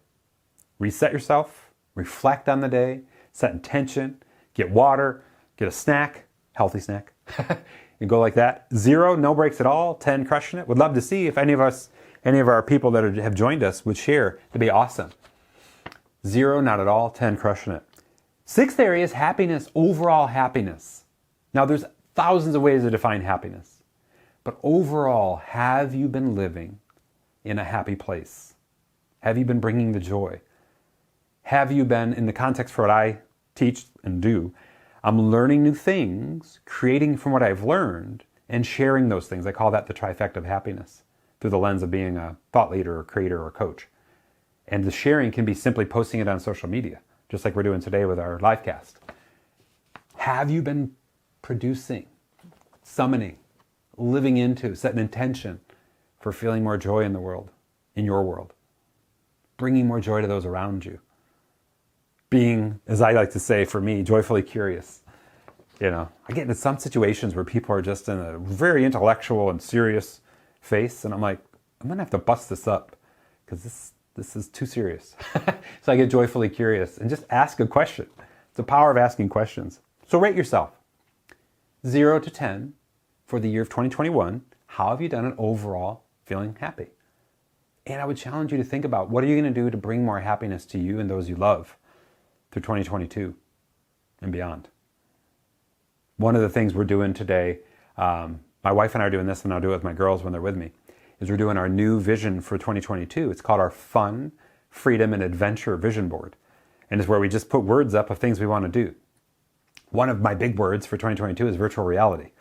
Reset yourself, reflect on the day, set intention, get water, get a snack, healthy snack, and go like that. 0, no breaks at all. 10, crushing it. Would love to see if any of our people that have joined us would share. It'd be awesome. 0, not at all. 10, crushing it. 6th area is happiness, overall happiness. Now, there's thousands of ways to define happiness. But overall, have you been living in a happy place? Have you been bringing the joy? Have you been, in the context for what I teach and do, I'm learning new things, creating from what I've learned, and sharing those things. I call that the Trifecta of Happiness through the lens of being a thought leader or creator or coach. And the sharing can be simply posting it on social media, just like we're doing today with our live cast. Have you been producing, summoning, living into, setting intention for feeling more joy in the world, in your world, bringing more joy to those around you, being, as I like to say for me, joyfully curious. I get into some situations where people are just in a very intellectual and serious face, and I'm like, I'm gonna have to bust this up because this is too serious. So I get joyfully curious and just ask a question. It's the power of asking questions. So rate yourself. 0 to 10 for the year of 2021. How have you done it overall feeling happy? And I would challenge you to think about what are you going to do to bring more happiness to you and those you love through 2022 and beyond. One of the things we're doing today, my wife and I are doing this, and I'll do it with my girls when they're with me, is we're doing our new vision for 2022. It's called our Fun, Freedom, and Adventure Vision Board. And it's where we just put words up of things we want to do. One of my big words for 2022 is virtual reality.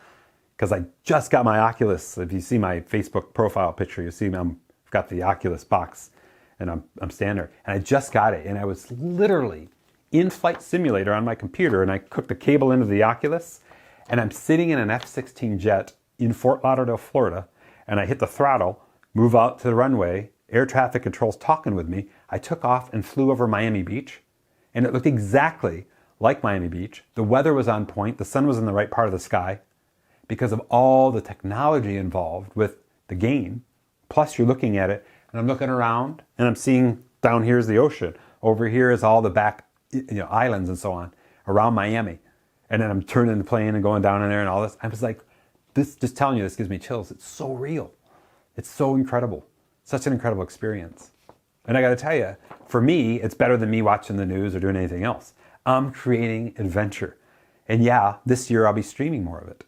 Because I just got my Oculus. If you see my Facebook profile picture, you see I've got the Oculus box and I'm standing there. And I just got it. And I was literally in-flight simulator on my computer, and I hooked a cable into the Oculus, and I'm sitting in an F-16 jet in Fort Lauderdale, Florida, and I hit the throttle, move out to the runway, air traffic control's talking with me. I took off and flew over Miami Beach, and it looked exactly like Miami Beach. The weather was on point, the sun was in the right part of the sky because of all the technology involved with the game. Plus you're looking at it, and I'm looking around, and I'm seeing down here is the ocean. Over here is all the back islands and so on around Miami. And then I'm turning the plane and going down in there and all this. I was like, this, just telling you, this gives me chills. It's so real. It's so incredible. Such an incredible experience. And I got to tell you, for me, it's better than me watching the news or doing anything else. I'm creating adventure. And yeah, this year I'll be streaming more of it.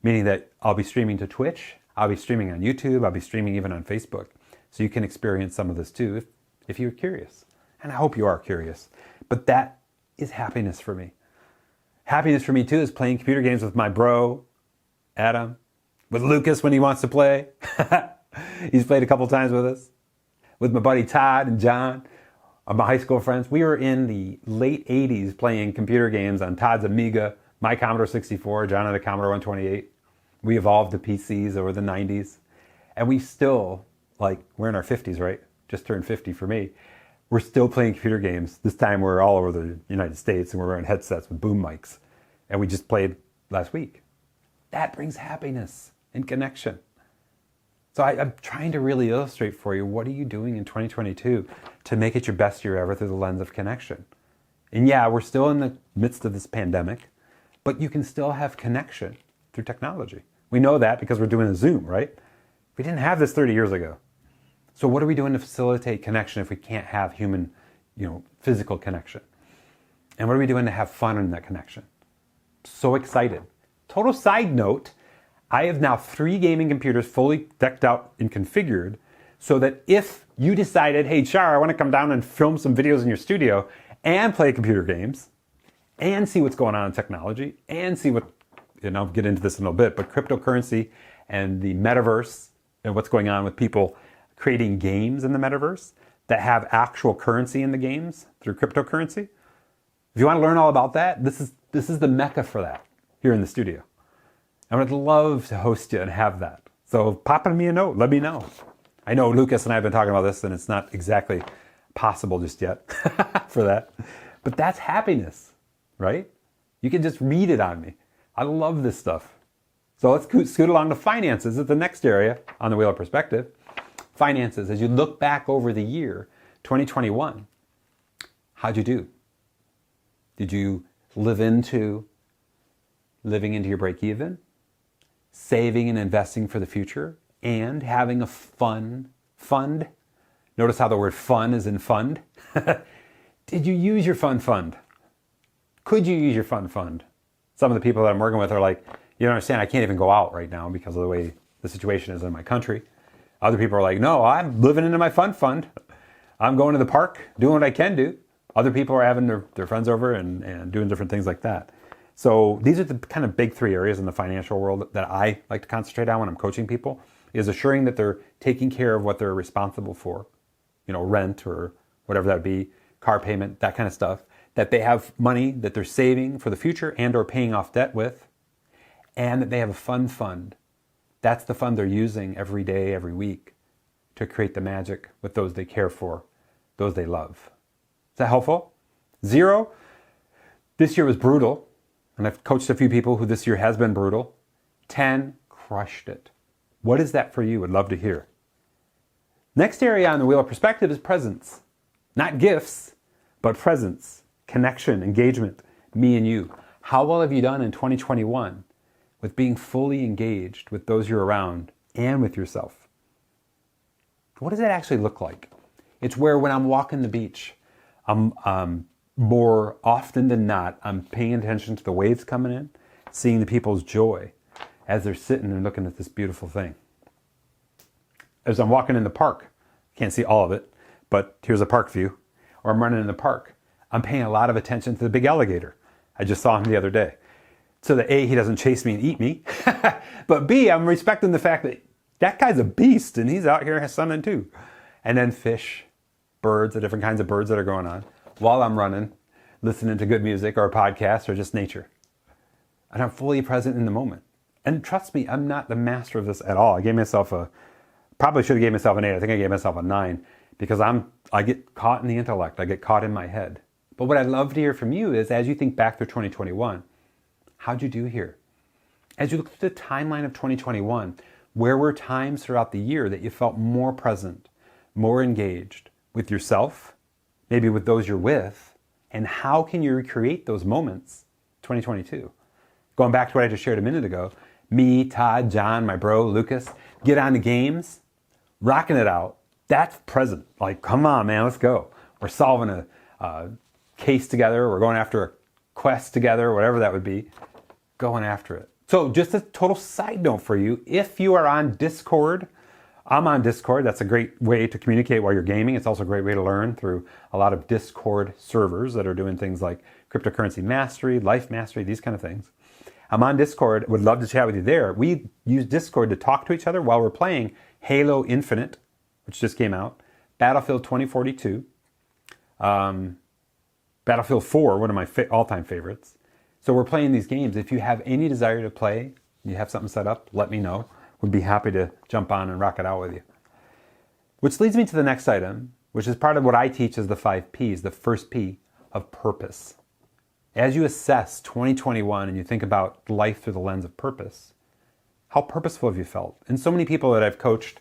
Meaning that I'll be streaming to Twitch. I'll be streaming on YouTube. I'll be streaming even on Facebook. So you can experience some of this too if you're curious. And I hope you are curious. But that is happiness for me. Happiness for me too is playing computer games with my bro, Adam, with Lucas when he wants to play. He's played a couple times with us. With my buddy Todd and John, my high school friends. We were in the late 80s playing computer games on Todd's Amiga, my Commodore 64, John had a Commodore 128. We evolved to PCs over the 90s. And we still, we're in our 50s, right? Just turned 50 for me. We're still playing computer games. This time we're all over the United States and we're wearing headsets with boom mics. And we just played last week. That brings happiness and connection. So I'm trying to really illustrate for you, what are you doing in 2022 to make it your best year ever through the lens of connection? And yeah, we're still in the midst of this pandemic, but you can still have connection through technology. We know that because we're doing a Zoom, right? We didn't have this 30 years ago. So what are we doing to facilitate connection if we can't have human, physical connection? And what are we doing to have fun in that connection? So excited. Total side note, I have now 3 gaming computers fully decked out and configured so that if you decided, hey, Char, I want to come down and film some videos in your studio and play computer games and see what's going on in technology and see what, I'll get into this in a little bit, but cryptocurrency and the metaverse and what's going on with people creating games in the metaverse that have actual currency in the games through cryptocurrency. If you want to learn all about that, this is the mecca for that here in the studio. I would love to host you and have that. So pop me a note, let me know. I know Lucas and I have been talking about this and it's not exactly possible just yet for that. But that's happiness, right? You can just read it on me. I love this stuff. So let's scoot along to finances. It's the next area on the wheel of perspective. Finances, as you look back over the year 2021, how'd you do? Did you living into your break even? Saving and investing for the future, and having a fun fund. Notice how the word fun is in fund. Did you use your fun fund? Could you use your fun fund? Some of the people that I'm working with are like, you don't understand, I can't even go out right now because of the way the situation is in my country. Other people are like, no, I'm living into my fun fund. I'm going to the park, doing what I can do. Other people are having their friends over and doing different things like that. So these are the kind of big 3 areas in the financial world that I like to concentrate on when I'm coaching people, is assuring that they're taking care of what they're responsible for, rent or whatever that would be, car payment, that kind of stuff, that they have money that they're saving for the future and or paying off debt with, and that they have a fun fund. That's the fund they're using every day, every week to create the magic with those they care for, those they love. Is that helpful? 0, this year was brutal. And I've coached a few people who this year has been brutal. 10, crushed it. What is that for you? I'd love to hear. Next area on the wheel of perspective is presence. Not gifts, but presence, connection, engagement, me and you. How well have you done in 2021 with being fully engaged with those you're around and with yourself? What does that actually look like? It's where when I'm walking the beach, more often than not, I'm paying attention to the waves coming in, seeing the people's joy as they're sitting and looking at this beautiful thing. As I'm walking in the park, can't see all of it, but here's a park view, or I'm running in the park, I'm paying a lot of attention to the big alligator. I just saw him the other day. So that A, he doesn't chase me and eat me, but B, I'm respecting the fact that that guy's a beast and he's out here sunning too. And then fish, birds, the different kinds of birds that are going on, while I'm running, listening to good music or a podcast or just nature. And I'm fully present in the moment. And trust me, I'm not the master of this at all. I gave myself probably should have gave myself an 8. I think I gave myself a 9 because I get caught in the intellect. I get caught in my head. But what I'd love to hear from you is, as you think back through 2021, how'd you do here? As you look at the timeline of 2021, where were times throughout the year that you felt more present, more engaged with yourself, maybe with those you're with, and how can you recreate those moments 2022? Going back to what I just shared a minute ago, me, Todd, John, my bro, Lucas, get on the games, rocking it out. That's present. Like, come on, man, let's go. We're solving a case together. We're going after a quest together, whatever that would be. Going after it. So just a total side note for you, if you are on Discord, I'm on Discord. That's a great way to communicate while you're gaming. It's also a great way to learn through a lot of Discord servers that are doing things like cryptocurrency mastery, life mastery, these kind of things. I'm on Discord. Would love to chat with you there. We use Discord to talk to each other while we're playing Halo Infinite, which just came out, Battlefield 2042, Battlefield 4, one of my all-time favorites. So we're playing these games. If you have any desire to play, you have something set up, let me know. Would be happy to jump on and rock it out with you. Which leads me to the next item, which is part of what I teach as the 5 Ps, the first P of purpose. As you assess 2021 and you think about life through the lens of purpose, how purposeful have you felt? And so many people that I've coached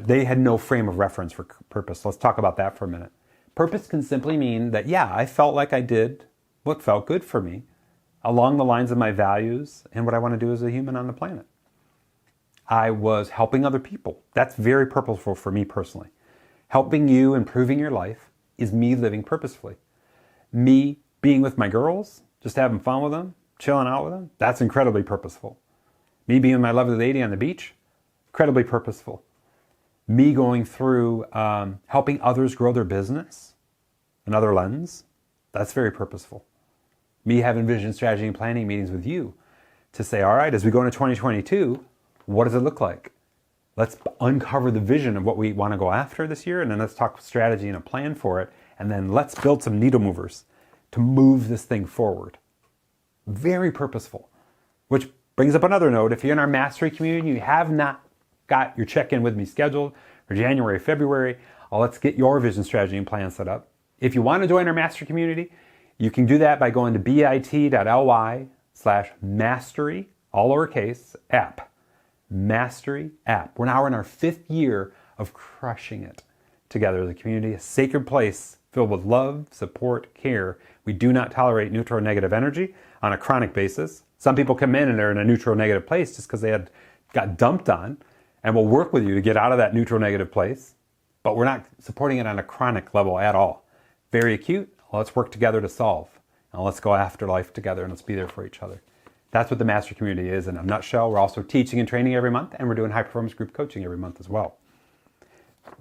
they had no frame of reference for purpose. Let's talk about that for a minute. Purpose can simply mean that, yeah, I felt like I did what felt good for me along the lines of my values and what I want to do as a human on the planet. I was helping other people. That's very purposeful for me personally. Helping you, improving your life is me living purposefully. Me being with my girls, just having fun with them, chilling out with them, that's incredibly purposeful. Me being with my lovely lady on the beach, incredibly purposeful. Me going through helping others grow their business, another lens, that's very purposeful. Me having vision, strategy, and planning meetings with you to say, all right, as we go into 2022, what does it look like? Let's uncover the vision of what we want to go after this year, and then let's talk strategy and a plan for it, and then let's build some needle movers to move this thing forward. Very purposeful. Which brings up another note. If you're in our mastery community, you have not got your check-in with me scheduled for January, February, let's get your vision, strategy, and plan set up. If you want to join our mastery community, you can do that by going to bit.ly/mastery, all lowercase, app. Mastery app. We're now in our 5th year of crushing it together as a community, a sacred place filled with love, support, care. We do not tolerate neutral or negative energy on a chronic basis. Some people come in and they're in a neutral or negative place just because they got dumped on, and we'll work with you to get out of that neutral negative place, but we're not supporting it on a chronic level at all. Very acute, let's work together to solve. Now let's go after life together and let's be there for each other. That's what the master community is in a nutshell. We're also teaching and training every month, and we're doing high performance group coaching every month as well.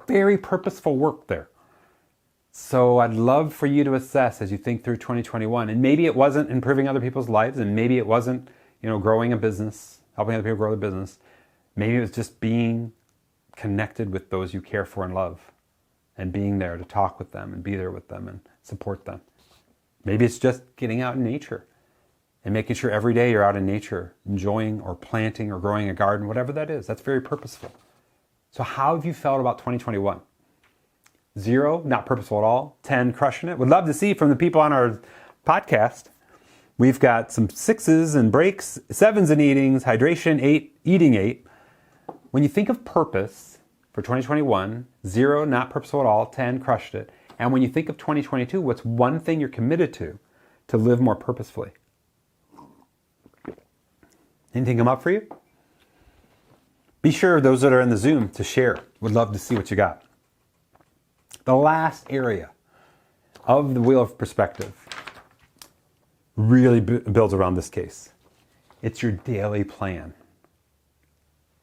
Very purposeful work there. So I'd love for you to assess as you think through 2021, and maybe it wasn't improving other people's lives, and maybe it wasn't, growing a business, helping other people grow their business. Maybe it was just being connected with those you care for and love, and being there to talk with them and be there with them and support them. Maybe it's just getting out in nature and making sure every day you're out in nature, enjoying or planting or growing a garden, whatever that is. That's very purposeful. So how have you felt about 2021? 0, not purposeful at all. 10, crushing it. Would love to see from the people on our podcast. We've got some 6s and breaks, 7s and eatings, hydration 8, eating 8. When you think of purpose for 2021, 0, not purposeful at all. 10, crushed it. And when you think of 2022, what's one thing you're committed to live more purposefully? Anything come up for you? Be sure, those that are in the Zoom, to share. Would love to see what you got. The last area of the wheel of perspective really builds around this case. It's your daily plan.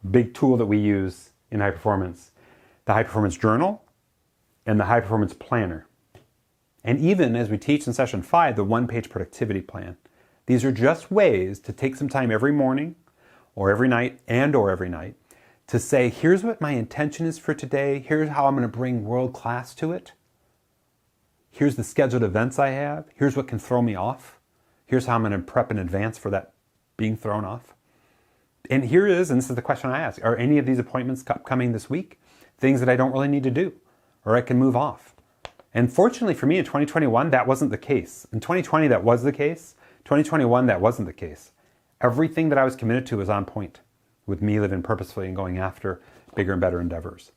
Big tool that we use in high performance, the high performance journal and the high performance planner. And even as we teach in session 5, the 1-page productivity plan. These are just ways to take some time every morning or every night to say, here's what my intention is for today. Here's how I'm going to bring world class to it. Here's the scheduled events I have. Here's what can throw me off. Here's how I'm going to prep in advance for that being thrown off. And here is, and this is the question I ask, are any of these appointments coming this week? Things that I don't really need to do, or I can move off. And fortunately for me in 2021, that wasn't the case. In 2020, that was the case. 2021, that wasn't the case. Everything that I was committed to was on point with me living purposefully and going after bigger and better endeavors.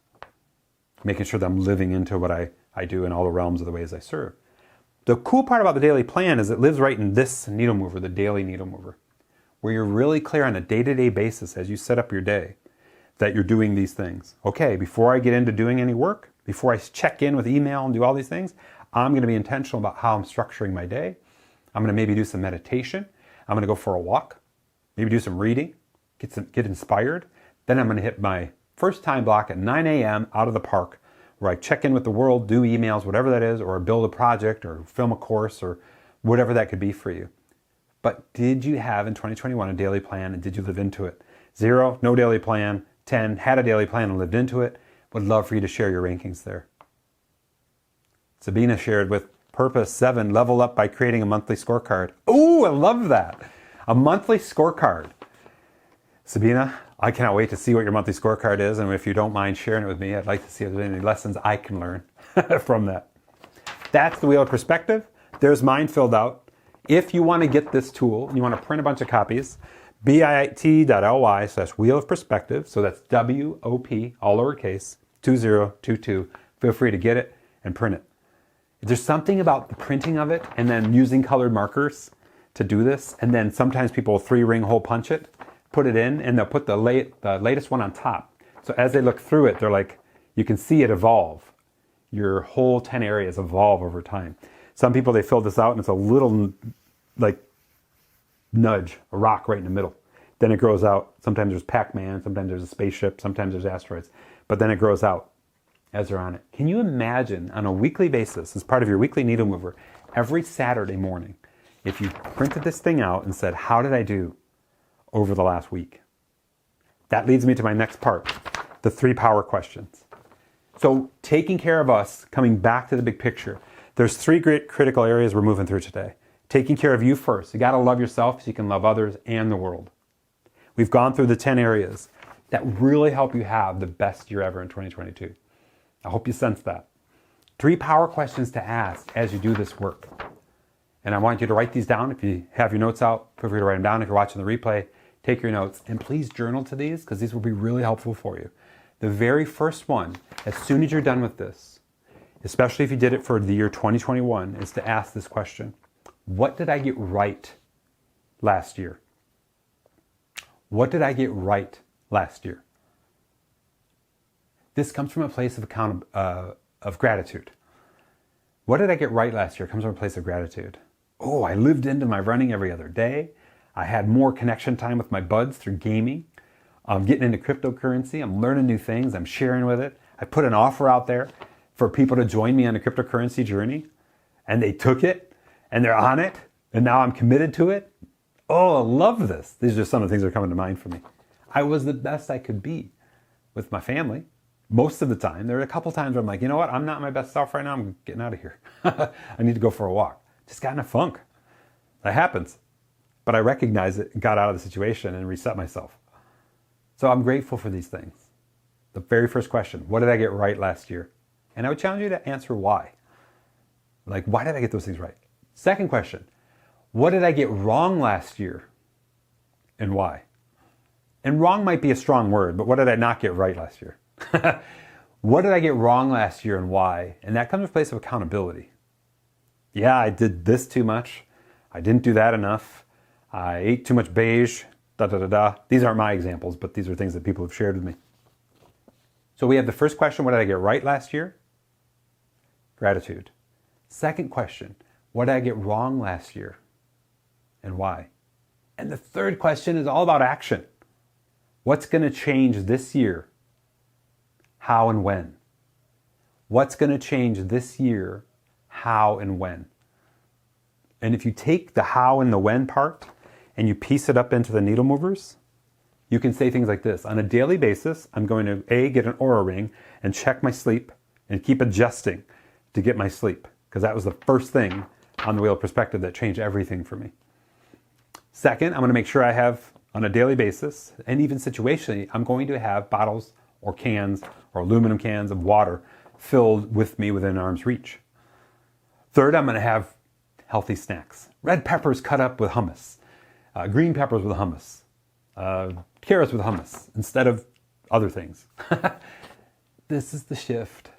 Making sure that I'm living into what I do in all the realms of the ways I serve. The cool part about the daily plan is it lives right in this needle mover, the daily needle mover, where you're really clear on a day-to-day basis as you set up your day that you're doing these things. Okay, before I get into doing any work, before I check in with email and do all these things, I'm going to be intentional about how I'm structuring my day. I'm going to maybe do some meditation. I'm going to go for a walk. maybe do some reading, get inspired. Then I'm going to hit my first time block at 9 a.m. out of the park, where I check in with the world, do emails, whatever that is, or build a project or film a course or whatever that could be for you. But did you have in 2021 a daily plan, and did you live into it? 0, no daily plan. 10, had a daily plan and lived into it. Would love for you to share your rankings there. Sabina shared with purpose 7, level up by creating a monthly scorecard. Ooh, I love that. A monthly scorecard. Sabina, I cannot wait to see what your monthly scorecard is, and if you don't mind sharing it with me, I'd like to see if there's any lessons I can learn from that. That's the Wheel of Perspective. There's mine filled out. If you want to get this tool, and you want to print a bunch of copies, bit.ly/Wheel of Perspective, so that's WOP, all lowercase, 2022. Feel free to get it and print it. There's something about the printing of it and then using colored markers to do this, and then sometimes people will 3-ring hole punch it, put it in, and they'll put the latest one on top. So as they look through it, they're like, you can see it evolve. Your whole 10 areas evolve over time. Some people, they fill this out and it's a little like nudge, a rock right in the middle. Then it grows out. Sometimes there's Pac-Man, sometimes there's a spaceship, sometimes there's asteroids. But then it grows out as they're on it. Can you imagine on a weekly basis, as part of your weekly needle mover, every Saturday morning, if you printed this thing out and said, how did I do over the last week? That leads me to my next part, the 3 power questions. So taking care of us, coming back to the big picture, there's 3 great critical areas we're moving through today. Taking care of you first. You got to love yourself so you can love others and the world. We've gone through the 10 areas that really help you have the best year ever in 2022. I hope you sense that. 3 power questions to ask as you do this work. And I want you to write these down. If you have your notes out, feel free to write them down. If you're watching the replay, take your notes. And please journal to these, because these will be really helpful for you. The very first one, as soon as you're done with this, especially if you did it for the year 2021, is to ask this question. What did I get right last year? What did I get right last year? This comes from a place of gratitude. What did I get right last year? It comes from a place of gratitude. Oh, I lived into my running every other day. I had more connection time with my buds through gaming. I'm getting into cryptocurrency. I'm learning new things. I'm sharing with it. I put an offer out there for people to join me on a cryptocurrency journey, and they took it, and they're on it, and now I'm committed to it. Oh, I love this. These are just some of the things that are coming to mind for me. I was the best I could be with my family most of the time. There are a couple times where I'm like, you know what? I'm not my best self right now. I'm getting out of here. I need to go for a walk. Just got in a funk. That happens. But I recognized it and got out of the situation and reset myself. So I'm grateful for these things. The very first question, what did I get right last year? And I would challenge you to answer why. Like, why did I get those things right? Second question, what did I get wrong last year and why? And wrong might be a strong word, but what did I not get right last year? What did I get wrong last year and why? And that comes from a place of accountability. Yeah, I did this too much. I didn't do that enough. I ate too much beige, These aren't my examples, but these are things that people have shared with me. So we have the first question, what did I get right last year? Gratitude. Second question, what did I get wrong last year and why? And the third question is all about action. What's going to change this year? How and when? What's going to change this year? How and when? And if you take the how and the when part and you piece it up into the needle movers, you can say things like this. On a daily basis, I'm going to A, get an Oura ring and check my sleep and keep adjusting to get my sleep, because that was the first thing on the Wheel of Perspective that changed everything for me. Second, I'm going to make sure I have, on a daily basis, and even situationally, I'm going to have bottles or cans or aluminum cans of water filled with me within arm's reach. Third, I'm going to have healthy snacks. Red peppers cut up with hummus. Green peppers with hummus. Carrots with hummus instead of other things. This is the shift.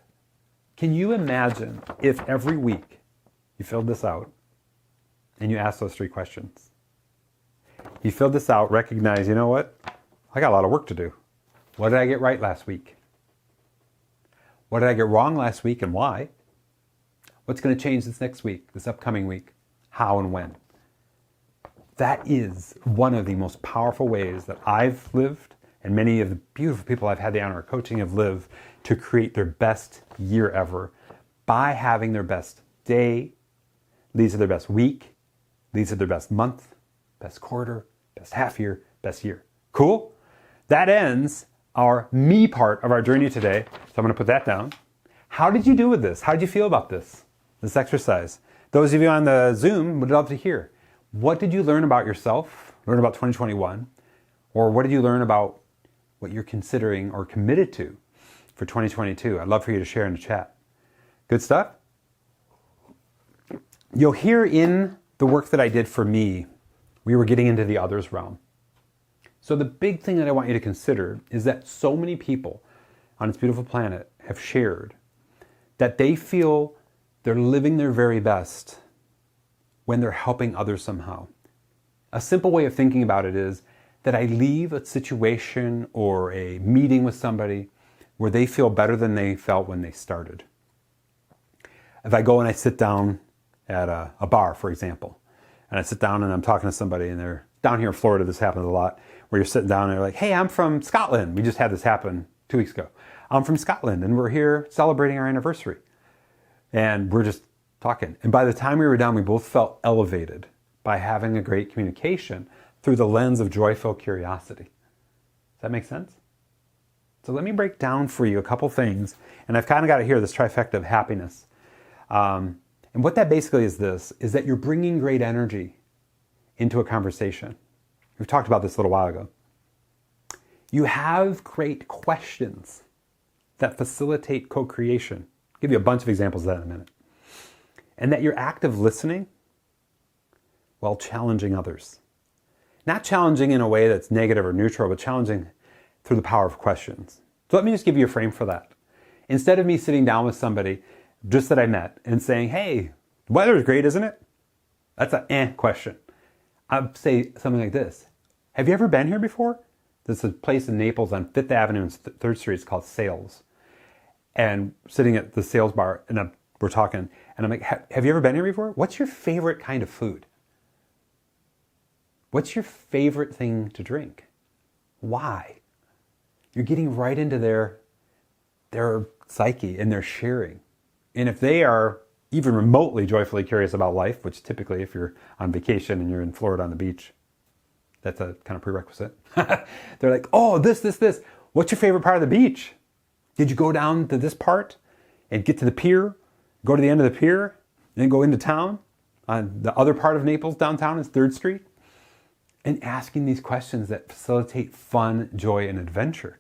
Can you imagine if every week you filled this out and you asked those 3 questions? You filled this out, recognize, you know what? I got a lot of work to do. What did I get right last week? What did I get wrong last week and why? What's going to change this next week, this upcoming week? How and when? That is one of the most powerful ways that I've lived, and many of the beautiful people I've had the honor of coaching have lived, to create their best year ever by having their best day, leads to their best week, leads to their best month, best quarter, best half year, best year. Cool? That ends our me part of our journey today. So I'm going to put that down. How did you do with this? How did you feel about this exercise? Those of you on the Zoom would love to hear. What did you learn about yourself, learn about 2021? Or what did you learn about what you're considering or committed to for 2022? I'd love for you to share in the chat. Good stuff? You'll hear in the work that I did for me, we were getting into the others realm. So the big thing that I want you to consider is that so many people on this beautiful planet have shared that they feel they're living their very best when they're helping others somehow. A simple way of thinking about it is that I leave a situation or a meeting with somebody where they feel better than they felt when they started. If I go and I sit down at a bar, for example, and I sit down and I'm talking to somebody, and they're down here in Florida, this happens a lot, where you're sitting down and they're like, hey, I'm from Scotland. We just had this happen 2 weeks ago. I'm from Scotland and we're here celebrating our anniversary. And we're just talking. And by the time we were done, we both felt elevated by having a great communication through the lens of joyful curiosity. Does that make sense? So let me break down for you a couple things. And I've kind of got it here, this trifecta of happiness. And what that basically is this, is that you're bringing great energy into a conversation. We've talked about this a little while ago. You have great questions that facilitate co-creation. I'll give you a bunch of examples of that in a minute. And that you're active listening while challenging others. Not challenging in a way that's negative or neutral, but challenging through the power of questions. So let me just give you a frame for that. Instead of me sitting down with somebody just that I met and saying, hey, the weather is great, isn't it? That's an question. I'd say something like this. Have you ever been here before? There's a place in Naples on 5th Avenue and 3rd Street. It's called Sales. And sitting at the sales bar, and we're talking, and I'm like, have you ever been here before? What's your favorite kind of food? What's your favorite thing to drink? Why? You're getting right into their psyche and their sharing. And if they are even remotely joyfully curious about life, which typically if you're on vacation and you're in Florida on the beach, that's a kind of prerequisite. They're like, oh, this. What's your favorite part of the beach? Did you go down to this part and get to the pier, go to the end of the pier, and then go into town? On the other part of Naples, downtown, is 3rd Street. And asking these questions that facilitate fun, joy, and adventure.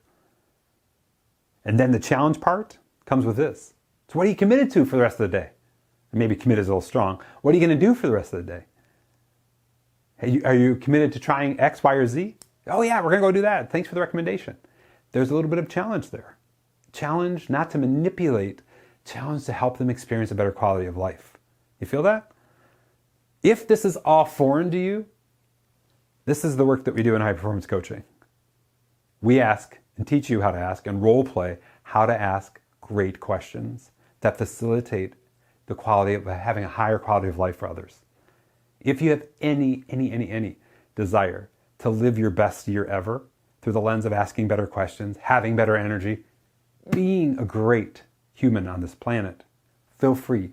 And then the challenge part comes with this. So what are you committed to for the rest of the day? Maybe committed is a little strong. What are you going to do for the rest of the day? Are you committed to trying X, Y, or Z? Oh yeah, we're going to go do that. Thanks for the recommendation. There's a little bit of challenge there. Challenge not to manipulate, challenge to help them experience a better quality of life. You feel that? If this is all foreign to you, this is the work that we do in high performance coaching. We ask and teach you how to ask and role play how to ask great questions that facilitate the quality of having a higher quality of life for others. If you have any desire to live your best year ever through the lens of asking better questions, having better energy, being a great human on this planet, feel free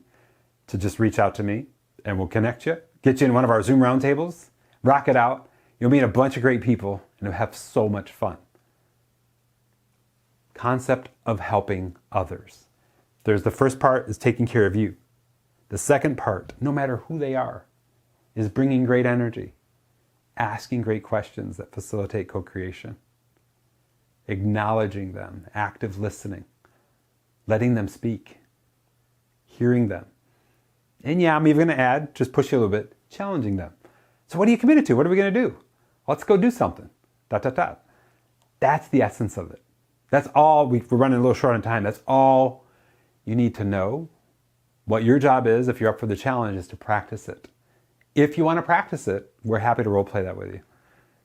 to just reach out to me and we'll connect you, get you in one of our Zoom roundtables, rock it out. You'll meet a bunch of great people and you'll have so much fun. Concept of helping others. There's the first part is taking care of you. The second part, no matter who they are, is bringing great energy, asking great questions that facilitate co-creation, acknowledging them, active listening, letting them speak, hearing them. And yeah, I'm even going to add, just push you a little bit, challenging them. So what are you committed to? What are we going to do? Let's go do something. ... That's the essence of it. That's all. We're running a little short on time. That's all you need to know. What your job is, if you're up for the challenge, is to practice it. If you want to practice it, we're happy to role play that with you.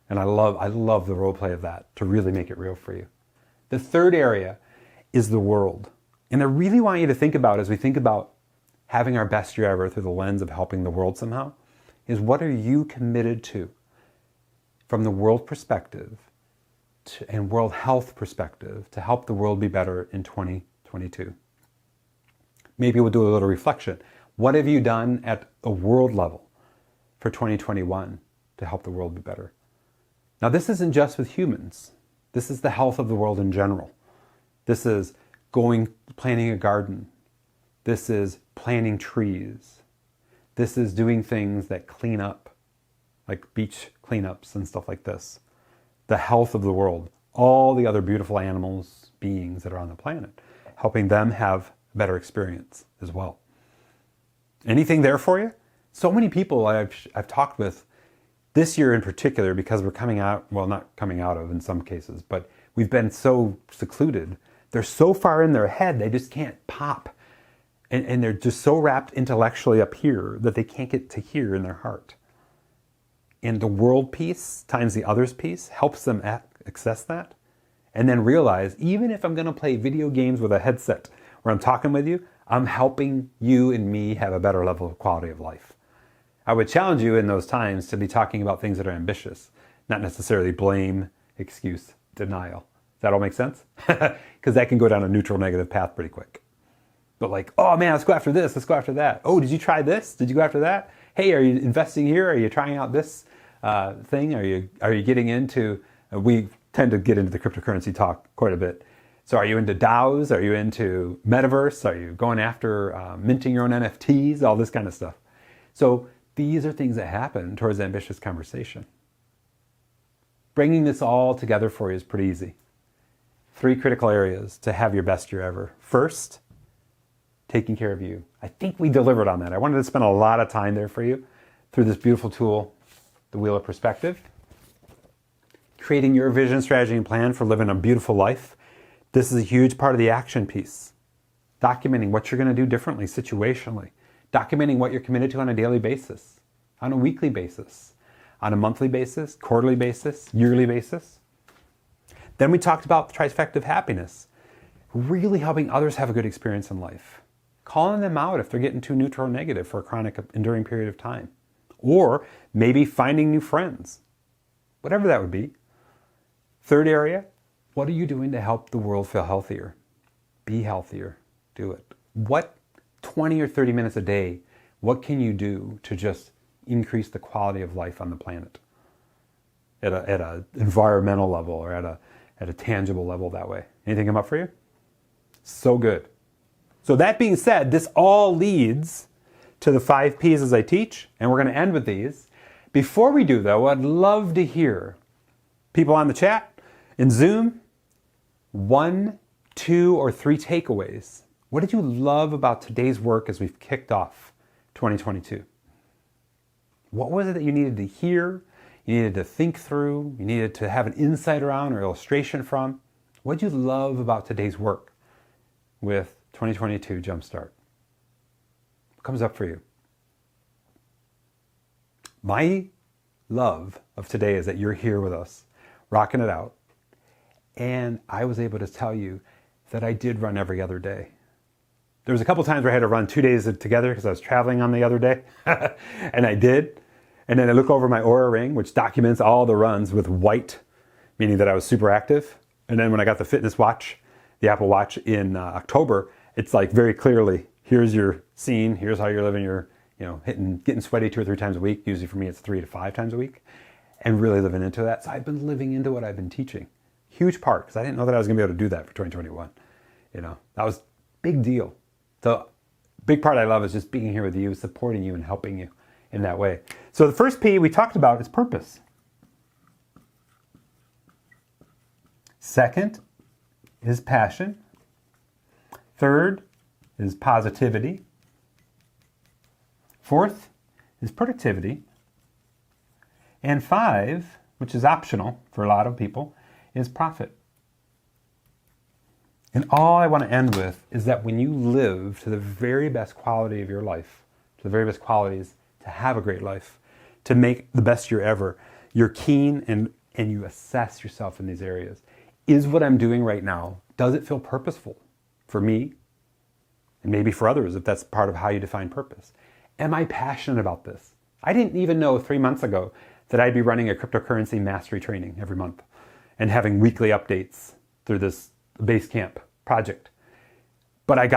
And I love the role play of that to really make it real for you. The third area is the world. And I really want you to think about, as we think about having our best year ever through the lens of helping the world somehow, is what are you committed to from the world perspective and world health perspective to help the world be better in 2022. Maybe we'll do a little reflection. What have you done at a world level for 2021 to help the world be better? Now, this isn't just with humans. This is the health of the world in general. This is planting a garden. This is planting trees. This is doing things that clean up, like beach cleanups and stuff like this. The health of the world, all the other beautiful animals, beings that are on the planet, helping them have a better experience as well. Anything there for you? So many people I've talked with this year in particular, because we're coming out, well, not coming out of in some cases, but we've been so secluded. They're so far in their head, they just can't pop. And they're just so wrapped intellectually up here that they can't get to here in their heart. And the world piece times the others piece helps them access that. And then realize, even if I'm going to play video games with a headset where I'm talking with you, I'm helping you and me have a better level of quality of life. I would challenge you in those times to be talking about things that are ambitious, not necessarily blame, excuse, denial. Does that all make sense? Because that can go down a neutral negative path pretty quick. But like, oh man, let's go after this, let's go after that. Oh, did you try this? Did you go after that? Hey, are you investing here? Are you trying out this thing? Are you getting into, we tend to get into the cryptocurrency talk quite a bit. So are you into DAOs? Are you into metaverse? Are you going after minting your own NFTs? All this kind of stuff. So these are things that happen towards ambitious conversation. Bringing this all together for you is pretty easy. 3 critical areas to have your best year ever. First, taking care of you. I think we delivered on that. I wanted to spend a lot of time there for you through this beautiful tool, the Wheel of Perspective. Creating your vision, strategy, and plan for living a beautiful life. This is a huge part of the action piece. Documenting what you're going to do differently, situationally. Documenting what you're committed to on a daily basis, on a weekly basis, on a monthly basis, quarterly basis, yearly basis. Then we talked about Trifective Happiness, really helping others have a good experience in life. Calling them out if they're getting too neutral or negative for a chronic, enduring period of time. Or maybe finding new friends, whatever that would be. Third area, what are you doing to help the world feel healthier? Be healthier. Do it. What 20 or 30 minutes a day, what can you do to just increase the quality of life on the planet? At a environmental level or at a tangible level that way. Anything come up for you? So good. So that being said, this all leads to the 5 Ps as I teach, and we're going to end with these. Before we do though, I'd love to hear people on the chat, in Zoom, 1, 2, or 3 takeaways. What did you love about today's work as we've kicked off 2022? What was it that you needed to hear, you needed to think through, you needed to have an insight around or illustration from? What did you love about today's work with 2022 Jumpstart? What comes up for you? My love of today is that you're here with us, rocking it out. And I was able to tell you that I did run every other day. There was a couple times where I had to run 2 days together because I was traveling on the other day. And I did. And then I look over my Oura ring, which documents all the runs with white, meaning that I was super active. And then when I got the fitness watch, the Apple Watch in October, it's like very clearly, here's your scene, here's how you're living your, getting sweaty 2 or 3 times a week. Usually for me, it's 3 to 5 times a week. And really living into that. So I've been living into what I've been teaching. Huge part, because I didn't know that I was going to be able to do that for 2021. That was a big deal. So big part I love is just being here with you, supporting you and helping you in that way. So the first P we talked about is purpose. Second is passion. Third is positivity. Fourth is productivity. And 5, which is optional for a lot of people, is profit. And all I want to end with is that when you live to the very best quality of your life, to the very best qualities to have a great life, to make the best year ever, you're keen and you assess yourself in these areas. Is what I'm doing right now, does it feel purposeful for me? And maybe for others, if that's part of how you define purpose. Am I passionate about this? I didn't even know 3 months ago that I'd be running a cryptocurrency mastery training every month and having weekly updates through this Basecamp project. But I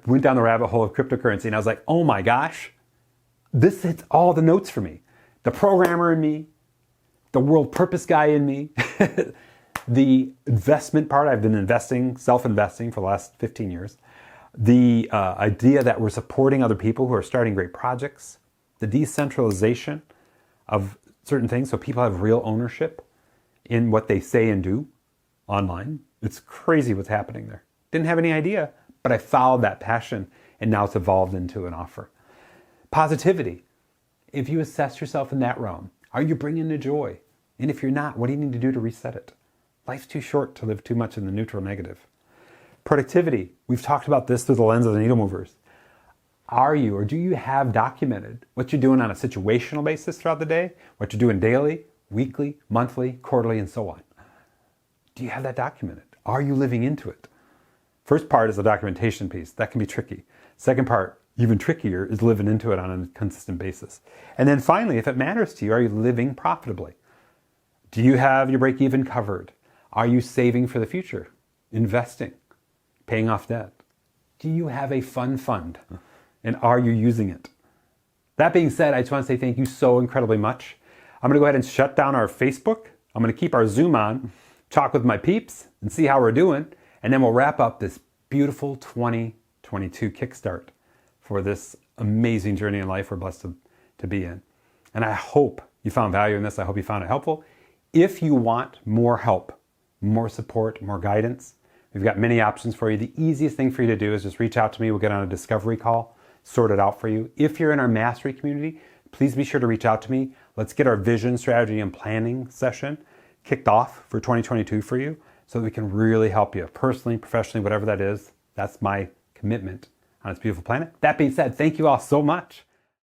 went down the rabbit hole of cryptocurrency and I was like, oh my gosh, this hits all the notes for me. The programmer in me, the world purpose guy in me, the investment part, I've been self-investing for the last 15 years. The idea that we're supporting other people who are starting great projects, the decentralization of certain things so people have real ownership in what they say and do online. It's crazy what's happening there. Didn't have any idea, but I followed that passion and now it's evolved into an offer. Positivity. If you assess yourself in that realm, are you bringing the joy? And if you're not, what do you need to do to reset it? Life's too short to live too much in the neutral negative. Productivity. We've talked about this through the lens of the needle movers. Are you or do you have documented what you're doing on a situational basis throughout the day? What you're doing daily, weekly, monthly, quarterly, and so on? Do you have that documented? Are you living into it? First part is the documentation piece. That can be tricky. Second part, even trickier, is living into it on a consistent basis. And then finally, if it matters to you, are you living profitably? Do you have your break-even covered? Are you saving for the future? Investing? Paying off debt? Do you have a fun fund? And are you using it? That being said, I just want to say thank you so incredibly much. I'm going to go ahead and shut down our Facebook. I'm going to keep our Zoom on, talk with my peeps, and see how we're doing. And then we'll wrap up this beautiful 2022 kickstart for this amazing journey in life we're blessed to be in. And I hope you found value in this. I hope you found it helpful. If you want more help, more support, more guidance, we've got many options for you. The easiest thing for you to do is just reach out to me. We'll get on a discovery call, sort it out for you. If you're in our mastery community, please be sure to reach out to me. Let's get our vision, strategy, and planning session kicked off for 2022 for you so that we can really help you personally, professionally, whatever that is. That's my commitment on this beautiful planet. That being said, thank you all so much.